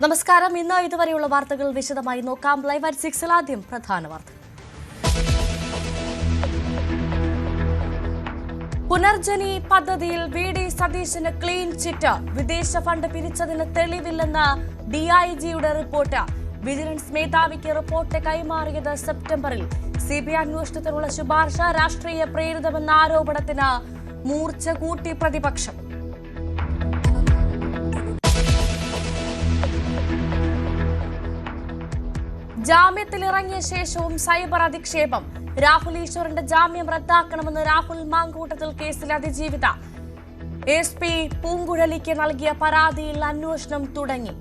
നമസ്കാരം. ഇന്ന് ഇതുവരെയുള്ള വാർത്തകൾ വിശദമായി നോക്കാം. ലൈവ് അറ്റ് 6 ആദ്യം പ്രധാന വാർത്തകൾ. പുനർജനി പദ്ധതിയിൽ വി.ഡി. സതീശന് ക്ലീൻ ചിറ്റ്. വിദേശ ഫണ്ട് പിരിച്ചതിന് തെളിവില്ലെന്ന് ഡിഐജിയുടെ റിപ്പോർട്ട്. വിജിലൻസ് മേധാവിക്ക് റിപ്പോർട്ട് കൈമാറിയത് സെപ്റ്റംബറിൽ. സിബിഐ അന്വേഷണത്തിനുള്ള ശുപാർശ രാഷ്ട്രീയ പ്രേരിതമെന്ന ആരോപണത്തിന് മൂർച്ച കൂട്ടി പ്രതിപക്ഷം. ജാമ്യത്തിലിറങ്ങിയ ശേഷവും സൈബർ അധിക്ഷേപം. രാഹുൽ ഈശ്വറിന്റെ ജാമ്യം റദ്ദാക്കണമെന്ന് രാഹുൽ മാങ്കൂട്ടത്തിൽ കേസിലെ അതിജീവിത. എസ് പി പൂങ്കുഴലിക്ക് നൽകിയ പരാതിയിൽ അന്വേഷണം തുടങ്ങി.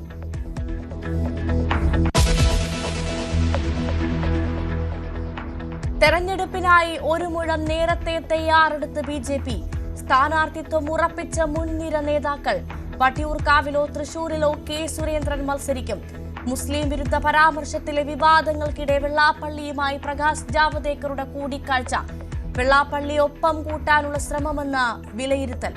തെരഞ്ഞെടുപ്പിനായി ഒരു മുഴം നേരത്തെ തയ്യാറെടുത്ത് ബി.ജെ.പി. സ്ഥാനാർത്ഥിത്വം ഉറപ്പിച്ച മുൻനിര നേതാക്കൾ. വട്ടിയൂർക്കാവിലോ തൃശൂരിലോ കെ സുരേന്ദ്രൻ മത്സരിക്കും. മുസ്ലിം വിരുദ്ധ പരാമർശത്തിലെ വിവാദങ്ങൾക്കിടെ വെള്ളാപ്പള്ളിയുമായി പ്രകാശ് ജാവദേക്കറുടെ കൂടിക്കാഴ്ച. വെള്ളാപ്പള്ളി ഒപ്പം കൂട്ടാനുള്ള ശ്രമമെന്ന വിലയിരുത്തൽ.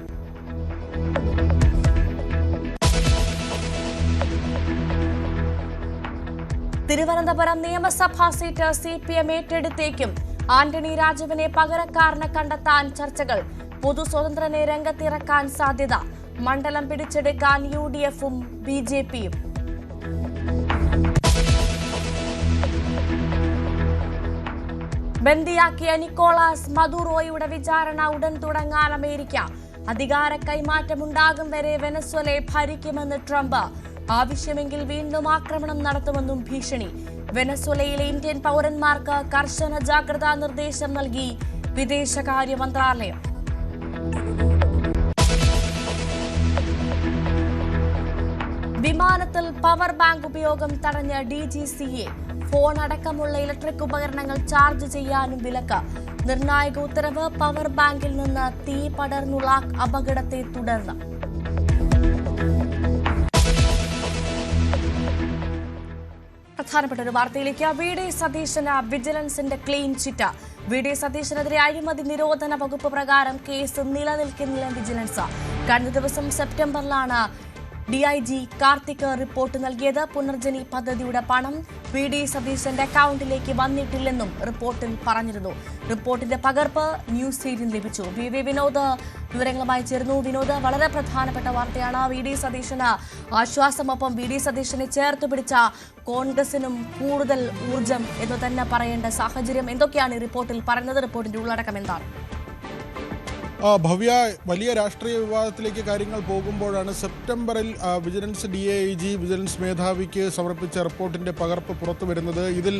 തിരുവനന്തപുരം നിയമസഭാ സീറ്റ് CPM ഏറ്റെടുത്തേക്കും. ആന്റണി രാജുവിനെ പകരക്കാരനെ കണ്ടെത്താൻ ചർച്ചകൾ. പൊതു സ്വതന്ത്രനെ രംഗത്തിറക്കാൻ സാധ്യത. മണ്ഡലം പിടിച്ചെടുക്കാൻ UDF-ഉം BJP-യും. ബന്ദിയാക്കിയ നിക്കോളാസ് മദുറോയുടെ വിചാരണ ഉടൻ തുടങ്ങാൻ അമേരിക്ക. അധികാര കൈമാറ്റമുണ്ടാകും വരെ വെനസ്വേലയെ ഭരിക്കുമെന്ന് ട്രംപ്. ആവശ്യമെങ്കിൽ വീണ്ടും ആക്രമണം നടത്തുമെന്നും ഭീഷണി. വെനസ്വേലയിലെ ഇന്ത്യൻ പൗരന്മാർക്ക് കർശന ജാഗ്രതാ നിർദ്ദേശം നൽകി വിദേശകാര്യ മന്ത്രാലയം. വിമാനത്തിൽ പവർ ബാങ്ക് ഉപയോഗം തടഞ്ഞ DGCA. ഫോൺ അടക്കമുള്ള ഇലക്ട്രിക് ഉപകരണങ്ങൾ ചാർജ് ചെയ്യാനും വിലക്ക്. നിർണായക ഉത്തരവ്. പവർ ബാങ്കിൽ നിന്ന് തീ പടർന്നുള്ള അപകടത്തെ തുടർന്ന്. പ്രധാനപ്പെട്ട ഒരു വാർത്തയിലേക്ക്. വി.ഡി. സതീശന് വിജിലൻസിന്റെ ക്ലീൻ ചിറ്റ്. വി.ഡി. സതീശനെതിരെ അഴിമതി നിരോധന വകുപ്പ് പ്രകാരം കേസ് നിലനിൽക്കുന്നില്ല വിജിലൻസ്. കഴിഞ്ഞ ദിവസം സെപ്റ്റംബറിലാണ് DIG കാർത്തിക് റിപ്പോർട്ട് നൽകിയത്. പുനർജനി പദ്ധതിയുടെ പണം വി.ഡി. സതീശന്റെ അക്കൗണ്ടിലേക്ക് വന്നിട്ടില്ലെന്നും റിപ്പോർട്ടിൽ പറഞ്ഞിരുന്നു. റിപ്പോർട്ടിന്റെ പകർപ്പ് ന്യൂസ് 18 ലഭിച്ചു. വി വിനോദ് വിവരങ്ങളുമായി ചേർന്നു. വിനോദ്, വളരെ പ്രധാനപ്പെട്ട വാർത്തയാണ്. വി.ഡി. സതീശന് ആശ്വാസമൊപ്പം വി.ഡി. സതീശനെ ചേർത്ത് പിടിച്ച കോൺഗ്രസിനും കൂടുതൽ ഊർജം എന്ന് തന്നെ പറയേണ്ട സാഹചര്യം. എന്തൊക്കെയാണ് ഈ റിപ്പോർട്ടിൽ പറയുന്നത്? റിപ്പോർട്ടിന്റെ ഉള്ളടക്കം എന്താണ്? ഭവ്യ, വലിയ രാഷ്ട്രീയ വിവാദത്തിലേക്ക് കാര്യങ്ങൾ പോകുമ്പോഴാണ് സെപ്റ്റംബറിൽ വിജിലൻസ് DIG വിജിലൻസ് മേധാവിക്ക് സമർപ്പിച്ച റിപ്പോർട്ടിൻ്റെ പകർപ്പ് പുറത്തു വരുന്നത്. ഇതിൽ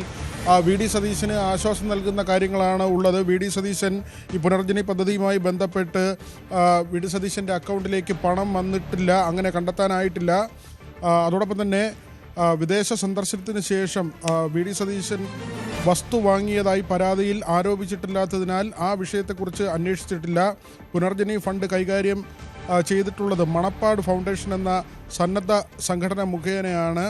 വി.ഡി. സതീശന് ആശ്വാസം നൽകുന്ന കാര്യങ്ങളാണ് ഉള്ളത്. വി.ഡി. സതീശൻ ഈ പുനർജനി പദ്ധതിയുമായി ബന്ധപ്പെട്ട് വി.ഡി. സതീശൻ്റെ അക്കൗണ്ടിലേക്ക് പണം വന്നിട്ടില്ല, അങ്ങനെ കണ്ടെത്താനായിട്ടില്ല. അതോടൊപ്പം തന്നെ വിദേശ സന്ദർശനത്തിന് ശേഷം വി.ഡി. സതീശൻ വസ്തു വാങ്ങിയതായി പരാതിയിൽ ആരോപിച്ചിട്ടില്ലാത്തതിനാൽ ആ വിഷയത്തെക്കുറിച്ച് അന്വേഷിച്ചിട്ടില്ല. പുനർജനി ഫണ്ട് കൈകാര്യം ചെയ്തിട്ടുള്ളത് മണപ്പാട് ഫൗണ്ടേഷൻ എന്ന സന്നദ്ധ സംഘടന മുഖേനയാണ്.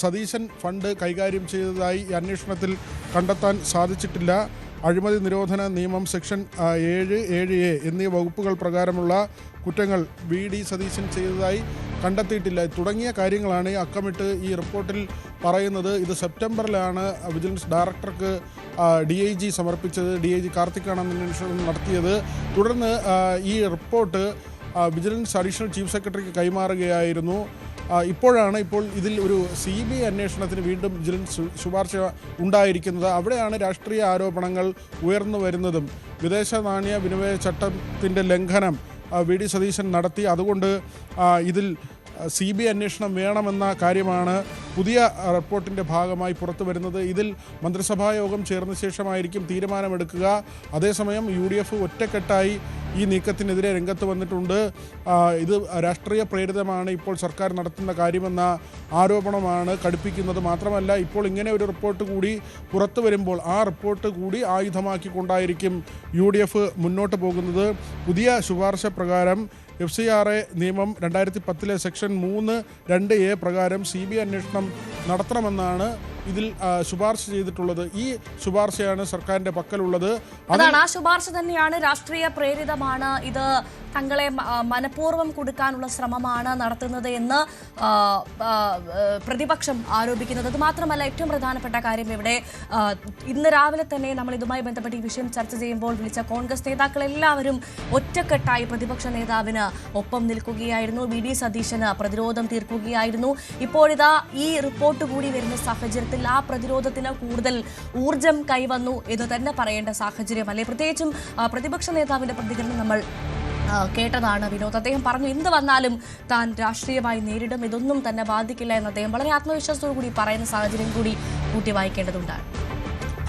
സതീശൻ ഫണ്ട് കൈകാര്യം ചെയ്തതായി ഈ അന്വേഷണത്തിൽ കണ്ടെത്താൻ സാധിച്ചിട്ടില്ല. അഴിമതി നിരോധന നിയമം സെക്ഷൻ 7(7)A എന്നീ വകുപ്പുകൾ പ്രകാരമുള്ള കുറ്റങ്ങൾ വി.ഡി. സതീശൻ ചെയ്തതായി കണ്ടെത്തിയിട്ടില്ല. തുടങ്ങിയ കാര്യങ്ങളാണ് അക്കമിട്ട് ഈ റിപ്പോർട്ടിൽ പറയുന്നത്. ഇത് സെപ്റ്റംബറിലാണ് വിജിലൻസ് ഡയറക്ടർക്ക് DIG സമർപ്പിച്ചത്. DIG കാർത്തിക്കാണ് അന്വേഷണം നടത്തിയത്. തുടർന്ന് ഈ റിപ്പോർട്ട് വിജിലൻസ് അഡീഷണൽ ചീഫ് സെക്രട്ടറിക്ക് കൈമാറുകയായിരുന്നു. ഇപ്പോൾ ഇതിൽ ഒരു CBI അന്വേഷണത്തിന് വീണ്ടും വിജിലൻസ് ശുപാർശ ഉണ്ടായിരിക്കുന്നത്. അവിടെയാണ് രാഷ്ട്രീയ ആരോപണങ്ങൾ ഉയർന്നു വരുന്നതും. വിദേശ നാണ്യ വിനിമയ ചട്ടത്തിൻ്റെ ലംഘനം വി.ഡി. സതീശൻ നടത്തി. അതുകൊണ്ട് ഇതിൽ CBI അന്വേഷണം വേണമെന്ന കാര്യമാണ് പുതിയ റിപ്പോർട്ടിൻ്റെ ഭാഗമായി പുറത്തു വരുന്നത്. ഇതിൽ മന്ത്രിസഭാ യോഗം ചേർന്ന ശേഷമായിരിക്കും തീരുമാനമെടുക്കുക. അതേസമയം UDF ഒറ്റക്കെട്ടായി ഈ നീക്കത്തിനെതിരെ രംഗത്ത് വന്നിട്ടുണ്ട്. ഇത് രാഷ്ട്രീയ പ്രേരിതമാണ് ഇപ്പോൾ സർക്കാർ നടത്തുന്ന കാര്യമെന്ന ആരോപണമാണ് കടുപ്പിക്കുന്നത്. മാത്രമല്ല, ഇപ്പോൾ ഇങ്ങനെ ഒരു റിപ്പോർട്ട് കൂടി പുറത്തു വരുമ്പോൾ ആ റിപ്പോർട്ട് കൂടി ആയുധമാക്കിക്കൊണ്ടായിരിക്കും UDF മുന്നോട്ട് പോകുന്നത്. പുതിയ ശുപാർശ പ്രകാരം FCRA നിയമം 2010 സെക്ഷൻ 3(2)A പ്രകാരം CBI അന്വേഷണം നടത്തണമെന്നാണ് ഇതിൽ ശുപാർശ ചെയ്തിട്ടുള്ളത്. ഈ ശുപാർശയാണ് സർക്കാരിന്റെ പക്കലുള്ളത്. അതാണ് ആ ശുപാർശ തന്നെയാണ് രാഷ്ട്രീയ പ്രേരിതമാണ് ഇത് തങ്ങളെ മനഃപൂർവ്വം കൊടുക്കാനുള്ള ശ്രമമാണ് നടത്തുന്നത് എന്ന് പ്രതിപക്ഷം ആരോപിക്കുന്നത്. അത് മാത്രമല്ല, ഏറ്റവും പ്രധാനപ്പെട്ട കാര്യം ഇവിടെ ഇന്ന് രാവിലെ തന്നെ നമ്മൾ ഇതുമായി ബന്ധപ്പെട്ട് ഈ വിഷയം ചർച്ച ചെയ്യുമ്പോൾ വിളിച്ച കോൺഗ്രസ് നേതാക്കളെല്ലാവരും ഒറ്റക്കെട്ടായി പ്രതിപക്ഷ നേതാവിന് ഒപ്പം നിൽക്കുകയായിരുന്നു. വി.ഡി. സതീശന് പ്രതിരോധം തീർക്കുകയായിരുന്നു. ഇപ്പോഴിതാ ഈ റിപ്പോർട്ട് കൂടി വരുന്ന സാഹചര്യത്തിൽ ആ പ്രതിരോധത്തിന് കൂടുതൽ ഊർജം കൈവന്നു എന്ന് തന്നെ പറയേണ്ട സാഹചര്യം അല്ലേ? പ്രത്യേകിച്ചും പ്രതിപക്ഷ നേതാവിന്റെ പ്രതികരണം നമ്മൾ കേട്ടതാണ് വിനോദ്. അദ്ദേഹം പറഞ്ഞു, എന്ത് വന്നാലും താൻ രാഷ്ട്രീയമായി നേരിടും, ഇതൊന്നും തന്നെ ബാധിക്കില്ല എന്ന് അദ്ദേഹം വളരെ ആത്മവിശ്വാസത്തോടു കൂടി പറയുന്ന സാഹചര്യം കൂടി കൂട്ടി വായിക്കേണ്ടതുണ്ടാണ്.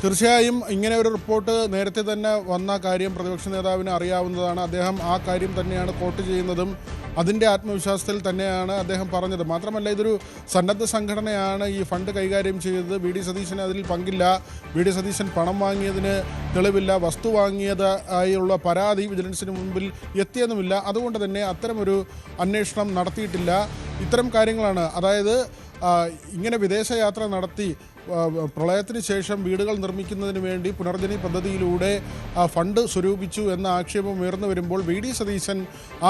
തീർച്ചയായും ഇങ്ങനെ ഒരു റിപ്പോർട്ട് നേരത്തെ തന്നെ വന്ന കാര്യം പ്രതിപക്ഷ നേതാവിന് അറിയാവുന്നതാണ്. അദ്ദേഹം ആ കാര്യം തന്നെയാണ് കോട്ട് ചെയ്യുന്നതും അതിൻ്റെ ആത്മവിശ്വാസത്തിൽ തന്നെയാണ് അദ്ദേഹം പറഞ്ഞത്. മാത്രമല്ല, ഇതൊരു സന്നദ്ധ സംഘടനയാണ് ഈ ഫണ്ട് കൈകാര്യം ചെയ്തത്. വി.ഡി. സതീശന് അതിൽ പങ്കില്ല. വി.ഡി. സതീശൻ പണം വാങ്ങിയതിന് തെളിവില്ല. വസ്തു വാങ്ങിയതായുള്ള പരാതി വിജിലൻസിന് മുൻപിൽ എത്തിയെന്നുമില്ല. അതുകൊണ്ട് തന്നെ അത്തരമൊരു അന്വേഷണം നടത്തിയിട്ടില്ല. ഇത്തരം കാര്യങ്ങളാണ്, അതായത് ഇങ്ങനെ വിദേശയാത്ര നടത്തി പ്രളയത്തിന് ശേഷം വീടുകൾ നിർമ്മിക്കുന്നതിന് വേണ്ടി പുനർജനി പദ്ധതിയിലൂടെ ഫണ്ട് സ്വരൂപിച്ചു എന്ന ആക്ഷേപം ഉയർന്നു വരുമ്പോൾ വി.ഡി. സതീശൻ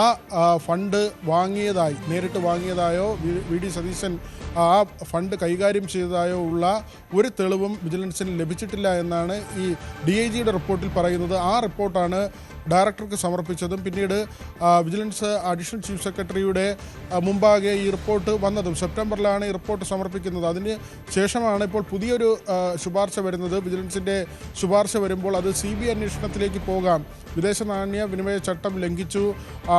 ആ ഫണ്ട് വാങ്ങിയതായി, നേരിട്ട് വാങ്ങിയതായോ വി.ഡി. സതീശൻ ആ ഫണ്ട് കൈകാര്യം ചെയ്തതായോ ഉള്ള ഒരു തെളിവും വിജിലൻസിന് ലഭിച്ചിട്ടില്ല എന്നാണ് ഈ DIGയുടെ റിപ്പോർട്ടിൽ പറയുന്നത്. ആ റിപ്പോർട്ടാണ് ഡയറക്ടർക്ക് സമർപ്പിച്ചതും പിന്നീട് വിജിലൻസ് അഡീഷണൽ ചീഫ് സെക്രട്ടറിയുടെ മുമ്പാകെ ഈ റിപ്പോർട്ട് വന്നതും. സെപ്റ്റംബറിലാണ് ഈ റിപ്പോർട്ട് സമർപ്പിക്കുന്നത്. അതിന് ശേഷമാണ് ഇപ്പോൾ പുതിയൊരു ശുപാർശ വരുന്നത്. വിജിലൻസിൻ്റെ ശുപാർശ വരുമ്പോൾ അത് CBI അന്വേഷണത്തിലേക്ക് പോകാം. വിദേശ നാണ്യ വിനിമയ ചട്ടം ലംഘിച്ചു,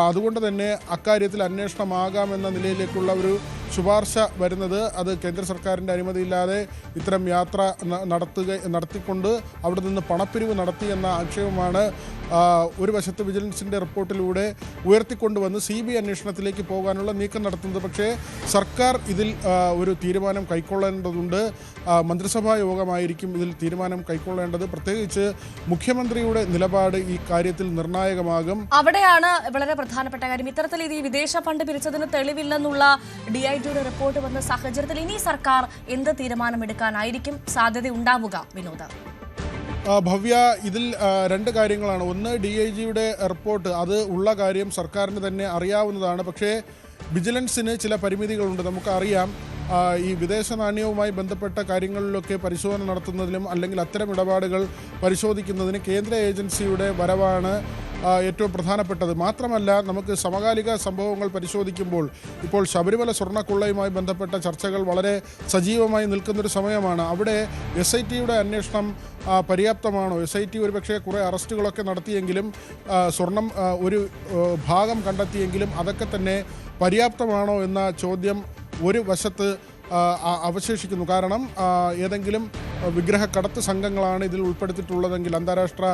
അതുകൊണ്ട് തന്നെ അക്കാര്യത്തിൽ അന്വേഷണമാകാമെന്ന നിലയിലേക്കുള്ള ഒരു ശുപാർശ വരുന്നത്. അത് കേന്ദ്ര സർക്കാരിൻ്റെ അനുമതിയില്ലാതെ ഇത്തരം യാത്ര നടത്തിക്കൊണ്ട് അവിടെ നിന്ന് പണപ്പിരിവ് നടത്തി എന്ന ആക്ഷേപമാണ് ഒരു വശത്ത് വിജിലൻസിൻ്റെ റിപ്പോർട്ടിലൂടെ ഉയർത്തിക്കൊണ്ടുവന്ന് CBI അന്വേഷണത്തിലേക്ക് പോകാനുള്ള നീക്കം നടത്തുന്നത്. പക്ഷേ സർക്കാർ ഇതിൽ ഒരു തീരുമാനം കൈക്കൊള്ളേണ്ടതുണ്ട്. മന്ത്രിസഭാ യോഗമായിരിക്കും ഇതിൽ തീരുമാനം കൈക്കൊള്ളേണ്ടത്. പ്രത്യേകിച്ച് മുഖ്യമന്ത്രിയുടെ നിലപാട് ഈ കാര്യത്തിൽ നിർണായകമാകും. അവിടെയാണ് വളരെ പ്രധാനപ്പെട്ട കാര്യം. ഇത്തരത്തിൽ ഈ വിദേശ ഫണ്ട് പിരിച്ചതിന് തെളിവില്ലെന്നുള്ള DIGയുടെ റിപ്പോർട്ട് വന്ന സാഹചര്യത്തിൽ ഇനി സർക്കാർ എന്ത് തീരുമാനമെടുക്കാനായിരിക്കും സാധ്യത ഉണ്ടാവുക വിനോദ? ഭവ്യ, ഇതിൽ രണ്ട് കാര്യങ്ങളാണ്. ഒന്ന്, DIGയുടെ റിപ്പോർട്ട് അത് ഉള്ള കാര്യം സർക്കാരിന് തന്നെ അറിയാവുന്നതാണ്. പക്ഷേ വിജിലൻസിന് ചില പരിമിതികളുണ്ട്. നമുക്കറിയാം, ഈ വിദേശ നാണ്യവുമായി ബന്ധപ്പെട്ട കാര്യങ്ങളിലൊക്കെ പരിശോധന നടത്തുന്നതിലും അല്ലെങ്കിൽ അത്തരം ഇടപാടുകൾ പരിശോധിക്കുന്നതിന് കേന്ദ്ര ഏജൻസിയുടെ വരവാണ് ഏറ്റവും പ്രധാനപ്പെട്ടത്. മാത്രമല്ല, നമുക്ക് സമകാലിക സംഭവങ്ങൾ പരിശോധിക്കുമ്പോൾ ഇപ്പോൾ ശബരിമല സ്വർണ്ണക്കൊള്ളയുമായി ബന്ധപ്പെട്ട ചർച്ചകൾ വളരെ സജീവമായി നിൽക്കുന്നൊരു സമയമാണ്. അവിടെ SITയുടെ അന്വേഷണം പര്യാപ്തമാണോ? SIT ഒരുപക്ഷെ കുറേ അറസ്റ്റുകളൊക്കെ നടത്തിയെങ്കിലും സ്വർണം ഒരു ഭാഗം കണ്ടെത്തിയെങ്കിലും അതൊക്കെ തന്നെ പര്യാപ്തമാണോ എന്ന ചോദ്യം ഒരു വശത്ത് അവശേഷിക്കുന്നു. കാരണം ഏതെങ്കിലും വിഗ്രഹക്കടത്ത് സംഘങ്ങളാണ് ഇതിൽ ഉൾപ്പെടുത്തിയിട്ടുള്ളതെങ്കിൽ, അന്താരാഷ്ട്ര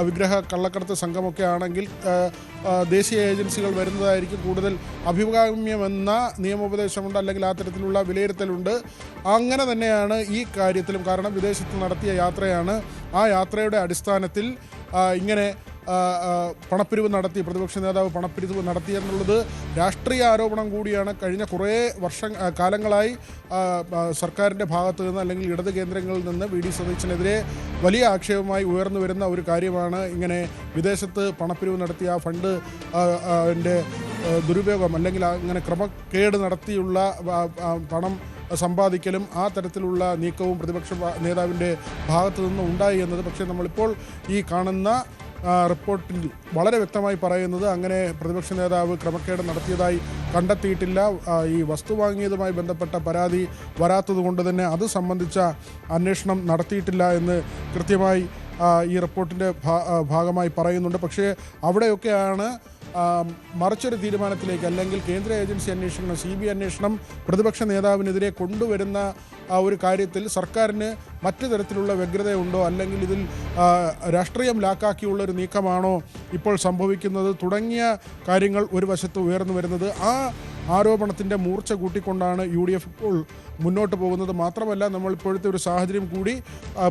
വിഗ്രഹ കള്ളക്കടത്ത് സംഘമൊക്കെ ആണെങ്കിൽ ദേശീയ ഏജൻസികൾ വരുന്നതായിരിക്കും കൂടുതൽ അഭികാമ്യമെന്ന നിയമോപദേശമുണ്ട്, അല്ലെങ്കിൽ ആ തരത്തിലുള്ള വിലയിരുത്തലുണ്ട്. അങ്ങനെ തന്നെയാണ് ഈ കാര്യത്തിലും. കാരണം വിദേശത്ത് നടത്തിയ യാത്രയാണ്. ആ യാത്രയുടെ അടിസ്ഥാനത്തിൽ ഇങ്ങനെ പണപ്പിരിവ് നടത്തി, പ്രതിപക്ഷ നേതാവ് പണപ്പിരിവ് നടത്തിയെന്നുള്ളത് രാഷ്ട്രീയ ആരോപണം കൂടിയാണ്. കഴിഞ്ഞ കുറേ കാലങ്ങളായി സർക്കാരിൻ്റെ ഭാഗത്തു നിന്ന് അല്ലെങ്കിൽ ഇടത് കേന്ദ്രങ്ങളിൽ നിന്ന് വി.ഡി. സതീശനെതിരെ വലിയ ആക്ഷേപമായി ഉയർന്നു വരുന്ന ഒരു കാര്യമാണ് ഇങ്ങനെ വിദേശത്ത് പണപ്പിരിവ് നടത്തിയ ആ ഫണ്ട് ദുരുപയോഗം അല്ലെങ്കിൽ അങ്ങനെ ക്രമക്കേട് നടത്തിയുള്ള പണം സമ്പാദിക്കലും ആ തരത്തിലുള്ള നീക്കവും പ്രതിപക്ഷ നേതാവിൻ്റെ ഭാഗത്തു നിന്ന് ഉണ്ടായി എന്നത്. പക്ഷേ നമ്മളിപ്പോൾ ഈ കാണുന്ന റിപ്പോർട്ടിൽ വളരെ വ്യക്തമായി പറയുന്നത് അങ്ങനെ പ്രതിപക്ഷ നേതാവ് ക്രമക്കേട് നടത്തിയതായി കണ്ടെത്തിയിട്ടില്ല. ഈ വസ്തു വാങ്ങിയതുമായി ബന്ധപ്പെട്ട പരാതി വരാത്തതുകൊണ്ട് തന്നെ അത് സംബന്ധിച്ച അന്വേഷണം നടത്തിയിട്ടില്ല എന്ന് കൃത്യമായി ഈ റിപ്പോർട്ടിൻ്റെ ഭാഗമായി പറയുന്നുണ്ട്. പക്ഷേ അവിടെയൊക്കെയാണ് മറിച്ചൊരു തീരുമാനത്തിലേക്ക്, അല്ലെങ്കിൽ കേന്ദ്ര ഏജൻസി അന്വേഷണം, CBI അന്വേഷണം പ്രതിപക്ഷ നേതാവിനെതിരെ കൊണ്ടുവരുന്ന ഒരു കാര്യത്തിൽ സർക്കാരിന് മറ്റു തരത്തിലുള്ള വ്യഗ്രതയുണ്ടോ, അല്ലെങ്കിൽ ഇതിൽ രാഷ്ട്രീയം ലാക്കാക്കിയുള്ളൊരു നീക്കമാണോ ഇപ്പോൾ സംഭവിക്കുന്നത് തുടങ്ങിയ കാര്യങ്ങൾ ഒരു വശത്ത് ഉയർന്നു വരുന്നത്. ആ ആരോപണത്തിൻ്റെ മൂർച്ച കൂട്ടിക്കൊണ്ടാണ് UDF ഇപ്പോൾ മുന്നോട്ട് പോകുന്നത്. മാത്രമല്ല, നമ്മൾ ഇപ്പോഴത്തെ ഒരു സാഹചര്യം കൂടി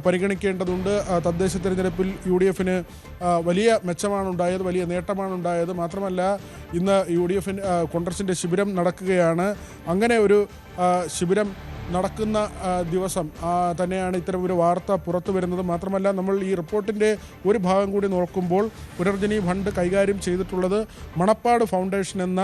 പരിഗണിക്കേണ്ടതുണ്ട്. തദ്ദേശ തിരഞ്ഞെടുപ്പിൽ UDFന് വലിയ മെച്ചമാണ് ഉണ്ടായത്, വലിയ നേട്ടമാണ് ഉണ്ടായത്. മാത്രമല്ല, ഇന്ന് UDF കോൺഗ്രസിൻ്റെ ശിബിരം നടക്കുകയാണ്. അങ്ങനെ ഒരു ശിബിരം നടക്കുന്ന ദിവസം തന്നെയാണ് ഇത്തരം ഒരു വാർത്ത പുറത്തു വരുന്നത്. മാത്രമല്ല നമ്മൾ ഈ റിപ്പോർട്ടിൻ്റെ ഒരു ഭാഗം കൂടി നോക്കുമ്പോൾ പുനർജനി ഫണ്ട് കൈകാര്യം ചെയ്തിട്ടുള്ളത് മണപ്പാട് ഫൗണ്ടേഷൻ എന്ന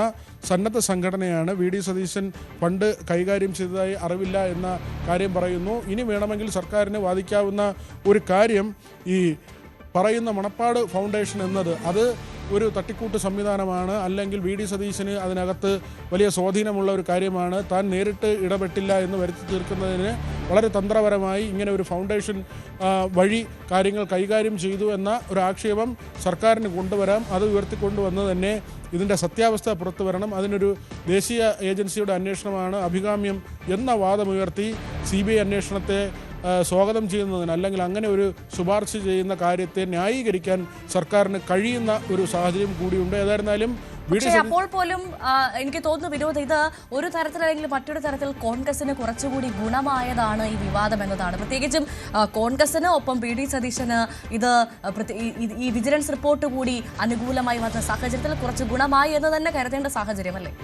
സന്നദ്ധ സംഘടനയാണ്. വി ഡി സതീശൻ ഫണ്ട് കൈകാര്യം ചെയ്തതായി അറിവില്ല എന്ന കാര്യം പറയുന്നു. ഇനി വേണമെങ്കിൽ സർക്കാരിന് വാദിക്കാവുന്ന ഒരു കാര്യം ഈ പറയുന്ന മണപ്പാട് ഫൗണ്ടേഷൻ എന്നത് അത് ഒരു തട്ടിക്കൂട്ട് സംവിധാനമാണ്, അല്ലെങ്കിൽ വി ഡി സതീശന് അതിനകത്ത് വലിയ സ്വാധീനമുള്ള ഒരു കാര്യമാണ്, താൻ നേരിട്ട് ഇടപെട്ടില്ല എന്ന് വരുത്തി തീർക്കുന്നതിന് വളരെ തന്ത്രപരമായി ഇങ്ങനെ ഒരു ഫൗണ്ടേഷൻ വഴി കാര്യങ്ങൾ കൈകാര്യം ചെയ്തു എന്ന ഒരു ആക്ഷേപം സർക്കാരിന് കൊണ്ടുവരാം. അത് ഉയർത്തിക്കൊണ്ടുവന്ന് തന്നെ ഇതിൻ്റെ സത്യാവസ്ഥ പുറത്തു വരണം, അതിനൊരു ദേശീയ ഏജൻസിയുടെ അന്വേഷണമാണ് അഭികാമ്യം എന്ന വാദമുയർത്തി CBI അന്വേഷണത്തെ സ്വാഗതം ചെയ്യുന്നതിന്, അല്ലെങ്കിൽ അങ്ങനെ ഒരു ശുപാർശ ചെയ്യുന്ന കാര്യത്തെ ന്യായീകരിക്കാൻ സർക്കാരിന് കഴിയുന്ന ഒരു സാഹചര്യം കൂടിയുണ്ട്. ഏതായിരുന്നാലും പക്ഷേ അപ്പോൾ പോലും എനിക്ക് തോന്നുന്നു വിനോദ്, ഇത് ഒരു തരത്തിലല്ലെങ്കിൽ മറ്റൊരു തരത്തിൽ കോൺഗ്രസിന് കുറച്ചുകൂടി ഗുണമായതാണ് ഈ വിവാദം എന്നതാണ്. പ്രത്യേകിച്ചും കോൺഗ്രസിന് ഒപ്പം വി ഡി സതീശന് ഇത് ഈ വിജിലൻസ് റിപ്പോർട്ട് കൂടി അനുകൂലമായി വന്ന സാഹചര്യത്തിൽ കുറച്ച് ഗുണമായി എന്ന് തന്നെ കരുതേണ്ട സാഹചര്യമല്ലേ?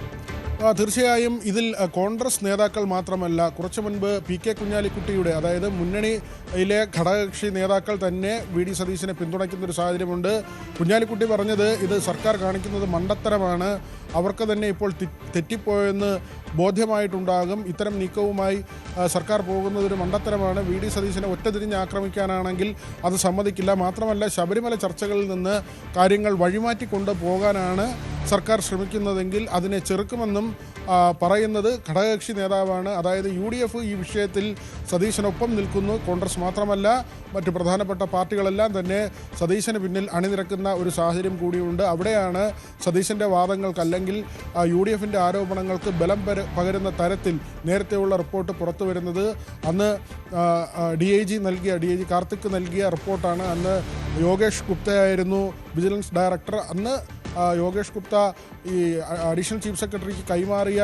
തീർച്ചയായും ഇതിൽ കോൺഗ്രസ് നേതാക്കൾ മാത്രമല്ല, കുറച്ചു മുൻപ് PK കുഞ്ഞാലിക്കുട്ടിയുടെ, അതായത് മുന്നണിയിലെ ഘടകകക്ഷി നേതാക്കൾ തന്നെ വി ഡി സതീശനെ പിന്തുണയ്ക്കുന്ന ഒരു സാഹചര്യമുണ്ട്. കുഞ്ഞാലിക്കുട്ടി പറഞ്ഞത് ഇത് സർക്കാർ കാണിക്കുന്നത് മണ്ടത്തരമാണ്, അവർക്ക് തന്നെ ഇപ്പോൾ തെറ്റിപ്പോയെന്ന് ബോധ്യമായിട്ടുണ്ടാകും, ഇത്തരം നീക്കവുമായി സർക്കാർ പോകുന്നത് ഒരു മണ്ടത്തരമാണ്, വി ഡി സതീശനെ ഒറ്റതിരിഞ്ഞ് ആക്രമിക്കാനാണെങ്കിൽ അത് സമ്മതിക്കില്ല, മാത്രമല്ല ശബരിമല ചർച്ചകളിൽ നിന്ന് കാര്യങ്ങൾ വഴിമാറ്റിക്കൊണ്ട് പോകാനാണ് സർക്കാർ ശ്രമിക്കുന്നതെങ്കിൽ അതിനെ ചെറുക്കുമെന്നും പറയുന്നത് ഘടകകക്ഷി നേതാവാണ്. അതായത് UDF ഈ വിഷയത്തിൽ സതീശനൊപ്പം നിൽക്കുന്നു. കോൺഗ്രസ് മാത്രമല്ല, മറ്റ് പ്രധാനപ്പെട്ട പാർട്ടികളെല്ലാം തന്നെ സതീശന് പിന്നിൽ അണിനിരക്കുന്ന ഒരു സാഹചര്യം കൂടിയുണ്ട്. അവിടെയാണ് സതീശൻ്റെ വാദങ്ങൾക്ക് അല്ലെങ്കിൽ UDFൻ്റെ ആരോപണങ്ങൾക്ക് ബലം പകരുന്ന തരത്തിൽ നേരത്തെയുള്ള റിപ്പോർട്ട് പുറത്തു വരുന്നത്. അന്ന് DIG കാർത്തിക് നൽകിയ റിപ്പോർട്ടാണ്. അന്ന് യോഗേഷ് ഗുപ്തയായിരുന്നു വിജിലൻസ് ഡയറക്ടർ. അന്ന് യോഗേഷ് ഗുപ്ത ഈ അഡീഷണൽ ചീഫ് സെക്രട്ടറിക്ക് കൈമാറിയ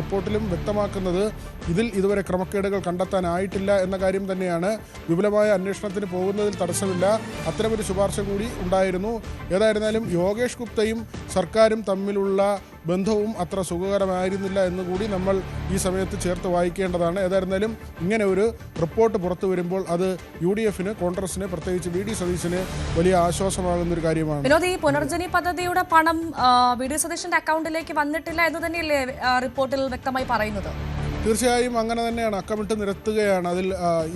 റിപ്പോർട്ടിലും വ്യക്തമാക്കുന്നത് ഇതിൽ ഇതുവരെ ക്രമക്കേടുകൾ കണ്ടെത്താനായിട്ടില്ല എന്ന കാര്യം തന്നെയാണ്. വിപുലമായ അന്വേഷണത്തിന് പോകുന്നതിൽ തടസ്സമില്ല, അത്തരമൊരു ശുപാർശ കൂടി ഉണ്ടായിരുന്നു. ഏതായിരുന്നാലും യോഗേഷ് ഗുപ്തയും സർക്കാരും തമ്മിലുള്ള ബന്ധവും അത്ര സുഖകരമായിരുന്നില്ല എന്നുകൂടി നമ്മൾ ഈ സമയത്ത് ചേർത്ത് വായിക്കേണ്ടതാണ്. ഏതായിരുന്നാലും ഇങ്ങനെ ഒരു റിപ്പോർട്ട് പുറത്തു വരുമ്പോൾ അത് UDFന്, കോൺഗ്രസിന്, പ്രത്യേകിച്ച് വി ഡി സതീശന് വലിയ ആശ്വാസമാകുന്നൊരു കാര്യമാണ്. വിനോദ്, ഈ പുനർജനി പദ്ധതിയുടെ പണം വി ഡി സതീശന്റെ അക്കൗണ്ടിലേക്ക് വന്നിട്ടില്ല എന്ന് തന്നെയല്ലേ റിപ്പോർട്ടിൽ വ്യക്തമായി പറയുന്നത്? തീർച്ചയായും അങ്ങനെ തന്നെയാണ്, അക്കമിട്ട് നിരത്തുകയാണ്. അതിൽ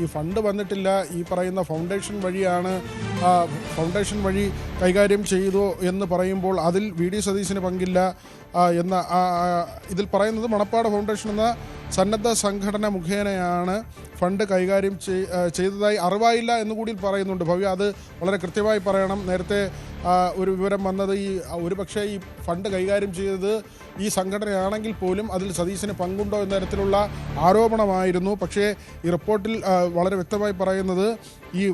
ഈ ഫണ്ട് വന്നിട്ടില്ല, ഈ പറയുന്ന ഫൗണ്ടേഷൻ വഴിയാണ്, ഫൗണ്ടേഷൻ വഴി കൈകാര്യം ചെയ്തു എന്ന് പറയുമ്പോൾ അതിൽ വി ഡി സതീശന് പങ്കില്ല എന്ന ഇതിൽ പറയുന്നത് മണപ്പാട് ഫൗണ്ടേഷൻ എന്ന സന്നദ്ധ സംഘടന മുഖേനയാണ് ഫണ്ട് കൈകാര്യം ചെയ്തതായി അറിവായില്ല എന്നുകൂടി പറയുന്നുണ്ട്. ഭവ്യ, അത് വളരെ കൃത്യമായി പറയണം. നേരത്തെ ഒരു വിവരം വന്നത് ഒരുപക്ഷെ ഈ ഫണ്ട് കൈകാര്യം ചെയ്തത് ഈ സംഘടനയാണെങ്കിൽ പോലും അതിൽ സതീശന് പങ്കുണ്ടോ എന്ന തരത്തിലുള്ള ആരോപണമായിരുന്നു. പക്ഷേ ഈ റിപ്പോർട്ടിൽ വളരെ വ്യക്തമായി പറയുന്നത് ഈ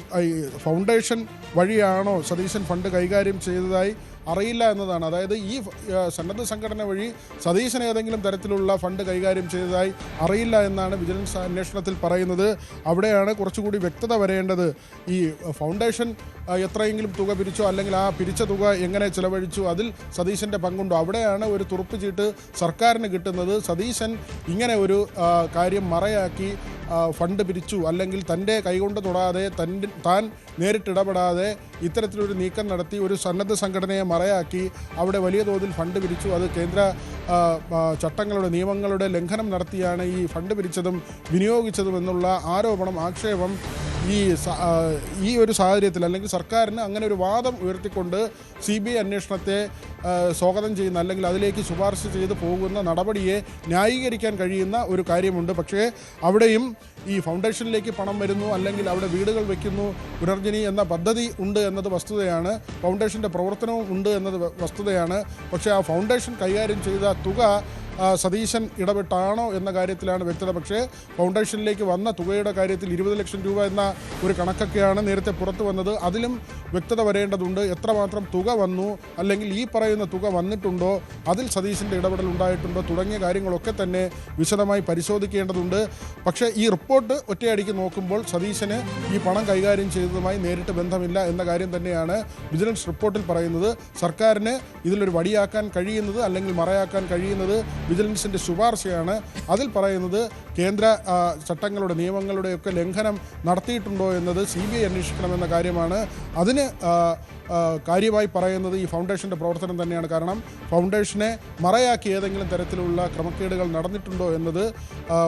ഫൗണ്ടേഷൻ വഴിയാണോ സതീശൻ ഫണ്ട് കൈകാര്യം ചെയ്തതായി അറിയില്ല എന്നതാണ്. അതായത് ഈ സന്നദ്ധ സംഘടന വഴി സതീശൻ ഏതെങ്കിലും തരത്തിലുള്ള ഫണ്ട് കൈകാര്യം ചെയ്തതായി അറിയില്ല എന്നാണ് വിജിലൻസ് അന്വേഷണത്തിൽ പറയുന്നത്. അവിടെയാണ് കുറച്ചുകൂടി വ്യക്തത വരേണ്ടത്. ഈ ഫൗണ്ടേഷൻ എത്രയെങ്കിലും തുക പിരിച്ചോ, അല്ലെങ്കിൽ ആ പിരിച്ച തുക എങ്ങനെ ചിലവഴിച്ചു, അതിൽ സതീശൻ്റെ പങ്കുണ്ടോ, അവിടെയാണ് ഒരു തുറുപ്പ് ചീട്ട് സർക്കാരിന് കിട്ടുന്നത്. സതീശൻ ഇങ്ങനെ ഒരു കാര്യം മറയാക്കി ഫണ്ട് പിരിച്ചു, അല്ലെങ്കിൽ തൻ്റെ കൈകൊണ്ട് തൊടാതെ താൻ നേരിട്ടിടപെടാതെ ഇത്തരത്തിലൊരു നീക്കം നടത്തി ഒരു സന്നദ്ധ സംഘടനയെ മറയാക്കി അവിടെ വലിയ തോതിൽ ഫണ്ട് പിരിച്ചു, അത് കേന്ദ്ര ചട്ടങ്ങളുടെ, നിയമങ്ങളുടെ ലംഘനം നടത്തിയാണ് ഈ ഫണ്ട് പിരിച്ചതും വിനിയോഗിച്ചതും എന്നുള്ള ആക്ഷേപം ഈ ഒരു സാഹചര്യത്തിൽ, അല്ലെങ്കിൽ സർക്കാരിന് അങ്ങനെ ഒരു വാദം ഉയർത്തിക്കൊണ്ട് CBI അന്വേഷണത്തെ സ്വാഗതം ചെയ്യുന്ന, അല്ലെങ്കിൽ അതിലേക്ക് ശുപാർശ ചെയ്ത് പോകുന്ന നടപടിയെ ന്യായീകരിക്കാൻ കഴിയുന്ന ഒരു കാര്യമുണ്ട്. പക്ഷേ അവിടെയും ഈ ഫൗണ്ടേഷനിലേക്ക് പണം വരുന്നു, അല്ലെങ്കിൽ അവിടെ വീടുകൾ വയ്ക്കുന്നു, പുനർജനി എന്ന പദ്ധതി ഉണ്ട് എന്നത് വസ്തുതയാണ്, ഫൗണ്ടേഷൻ്റെ പ്രവർത്തനവും ഉണ്ട് എന്നത് വസ്തുതയാണ്. പക്ഷേ ആ ഫൗണ്ടേഷൻ കൈകാര്യം ചെയ്ത തുക സതീശൻ ഇടപെട്ടാണോ എന്ന കാര്യത്തിലാണ് വ്യക്തത. പക്ഷേ ഫൗണ്ടേഷനിലേക്ക് വന്ന തുകയുടെ കാര്യത്തിൽ 20 ലക്ഷം രൂപ എന്ന ഒരു കണക്കൊക്കെയാണ് നേരത്തെ പുറത്തു വന്നത്. അതിലും വ്യക്തത വരേണ്ടതുണ്ട്. എത്രമാത്രം തുക വന്നു, അല്ലെങ്കിൽ ഈ പറയുന്ന തുക വന്നിട്ടുണ്ടോ, അതിൽ സതീശൻ്റെ ഇടപെടൽ ഉണ്ടായിട്ടുണ്ടോ തുടങ്ങിയ കാര്യങ്ങളൊക്കെ തന്നെ വിശദമായി പരിശോധിക്കേണ്ടതുണ്ട്. പക്ഷേ ഈ റിപ്പോർട്ട് ഒറ്റയടിക്ക് നോക്കുമ്പോൾ സതീശന് ഈ പണം കൈകാര്യം ചെയ്തതുമായി നേരിട്ട് ബന്ധമില്ല എന്ന കാര്യം തന്നെയാണ് വിജിലൻസ് റിപ്പോർട്ടിൽ പറയുന്നത്. സർക്കാരിന് ഇതിലൊരു വടിയാക്കാൻ കഴിയുന്നത്, അല്ലെങ്കിൽ മറയാക്കാൻ കഴിയുന്നത് വിജിലൻസിൻ്റെ ശുപാർശയാണ്. അതിൽ പറയുന്നത് കേന്ദ്ര ചട്ടങ്ങളുടെ നിയമങ്ങളുടെയൊക്കെ ലംഘനം നടത്തിയിട്ടുണ്ടോ എന്നത് CBI അന്വേഷിക്കണമെന്ന കാര്യമാണ്. അതിന് കാര്യമായി പറയുന്നത് ഈ ഫൗണ്ടേഷൻ്റെ പ്രവർത്തനം തന്നെയാണ്. കാരണം ഫൗണ്ടേഷനെ മറയാക്കി ഏതെങ്കിലും തരത്തിലുള്ള ക്രമക്കേടുകൾ നടന്നിട്ടുണ്ടോ എന്നത്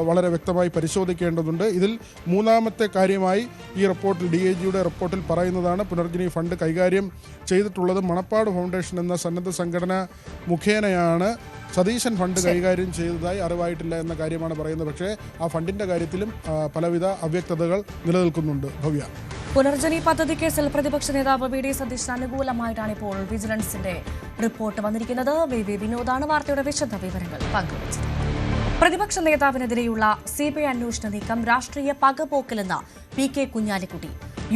വളരെ വ്യക്തമായി പരിശോധിക്കേണ്ടതുണ്ട്. ഇതിൽ മൂന്നാമത്തെ കാര്യമായി ഈ റിപ്പോർട്ടിൽ DIGയുടെ റിപ്പോർട്ടിൽ പറയുന്നതാണ് പുനർജനി ഫണ്ട് കൈകാര്യം ചെയ്തിട്ടുള്ളത് മണപ്പാട് ഫൗണ്ടേഷൻ എന്ന സന്നദ്ധ സംഘടന മുഖേനയാണ്. സതീശൻ ഫണ്ട് കൈകാര്യം ചെയ്തതായി അറിവായിട്ടില്ല എന്ന കാര്യമാണ് പറയുന്നത്. പക്ഷേ ആ ഫണ്ടിൻ്റെ കാര്യത്തിലും പലവിധ അവ്യക്തതകൾ നിലനിൽക്കുന്നുണ്ട്. ഭവ്യ, പുനർജനി പദ്ധതി കേസിൽ പ്രതിപക്ഷ നേതാവ് VD സതീശന് അനുകൂലമായിട്ടാണ് ഇപ്പോൾ വിജിലൻസിന്റെ റിപ്പോർട്ട് വന്നിരിക്കുന്നത്. VV വിനോദാണ് വാർത്തയുടെ വിശദ വിവരങ്ങൾ പങ്കുവച്ചത്. പ്രതിപക്ഷ നേതാവിനെതിരെയുള്ള CBI അന്വേഷണ നീക്കം രാഷ്ട്രീയ പകപോക്കലെന്ന PK കുഞ്ഞാലിക്കുട്ടി.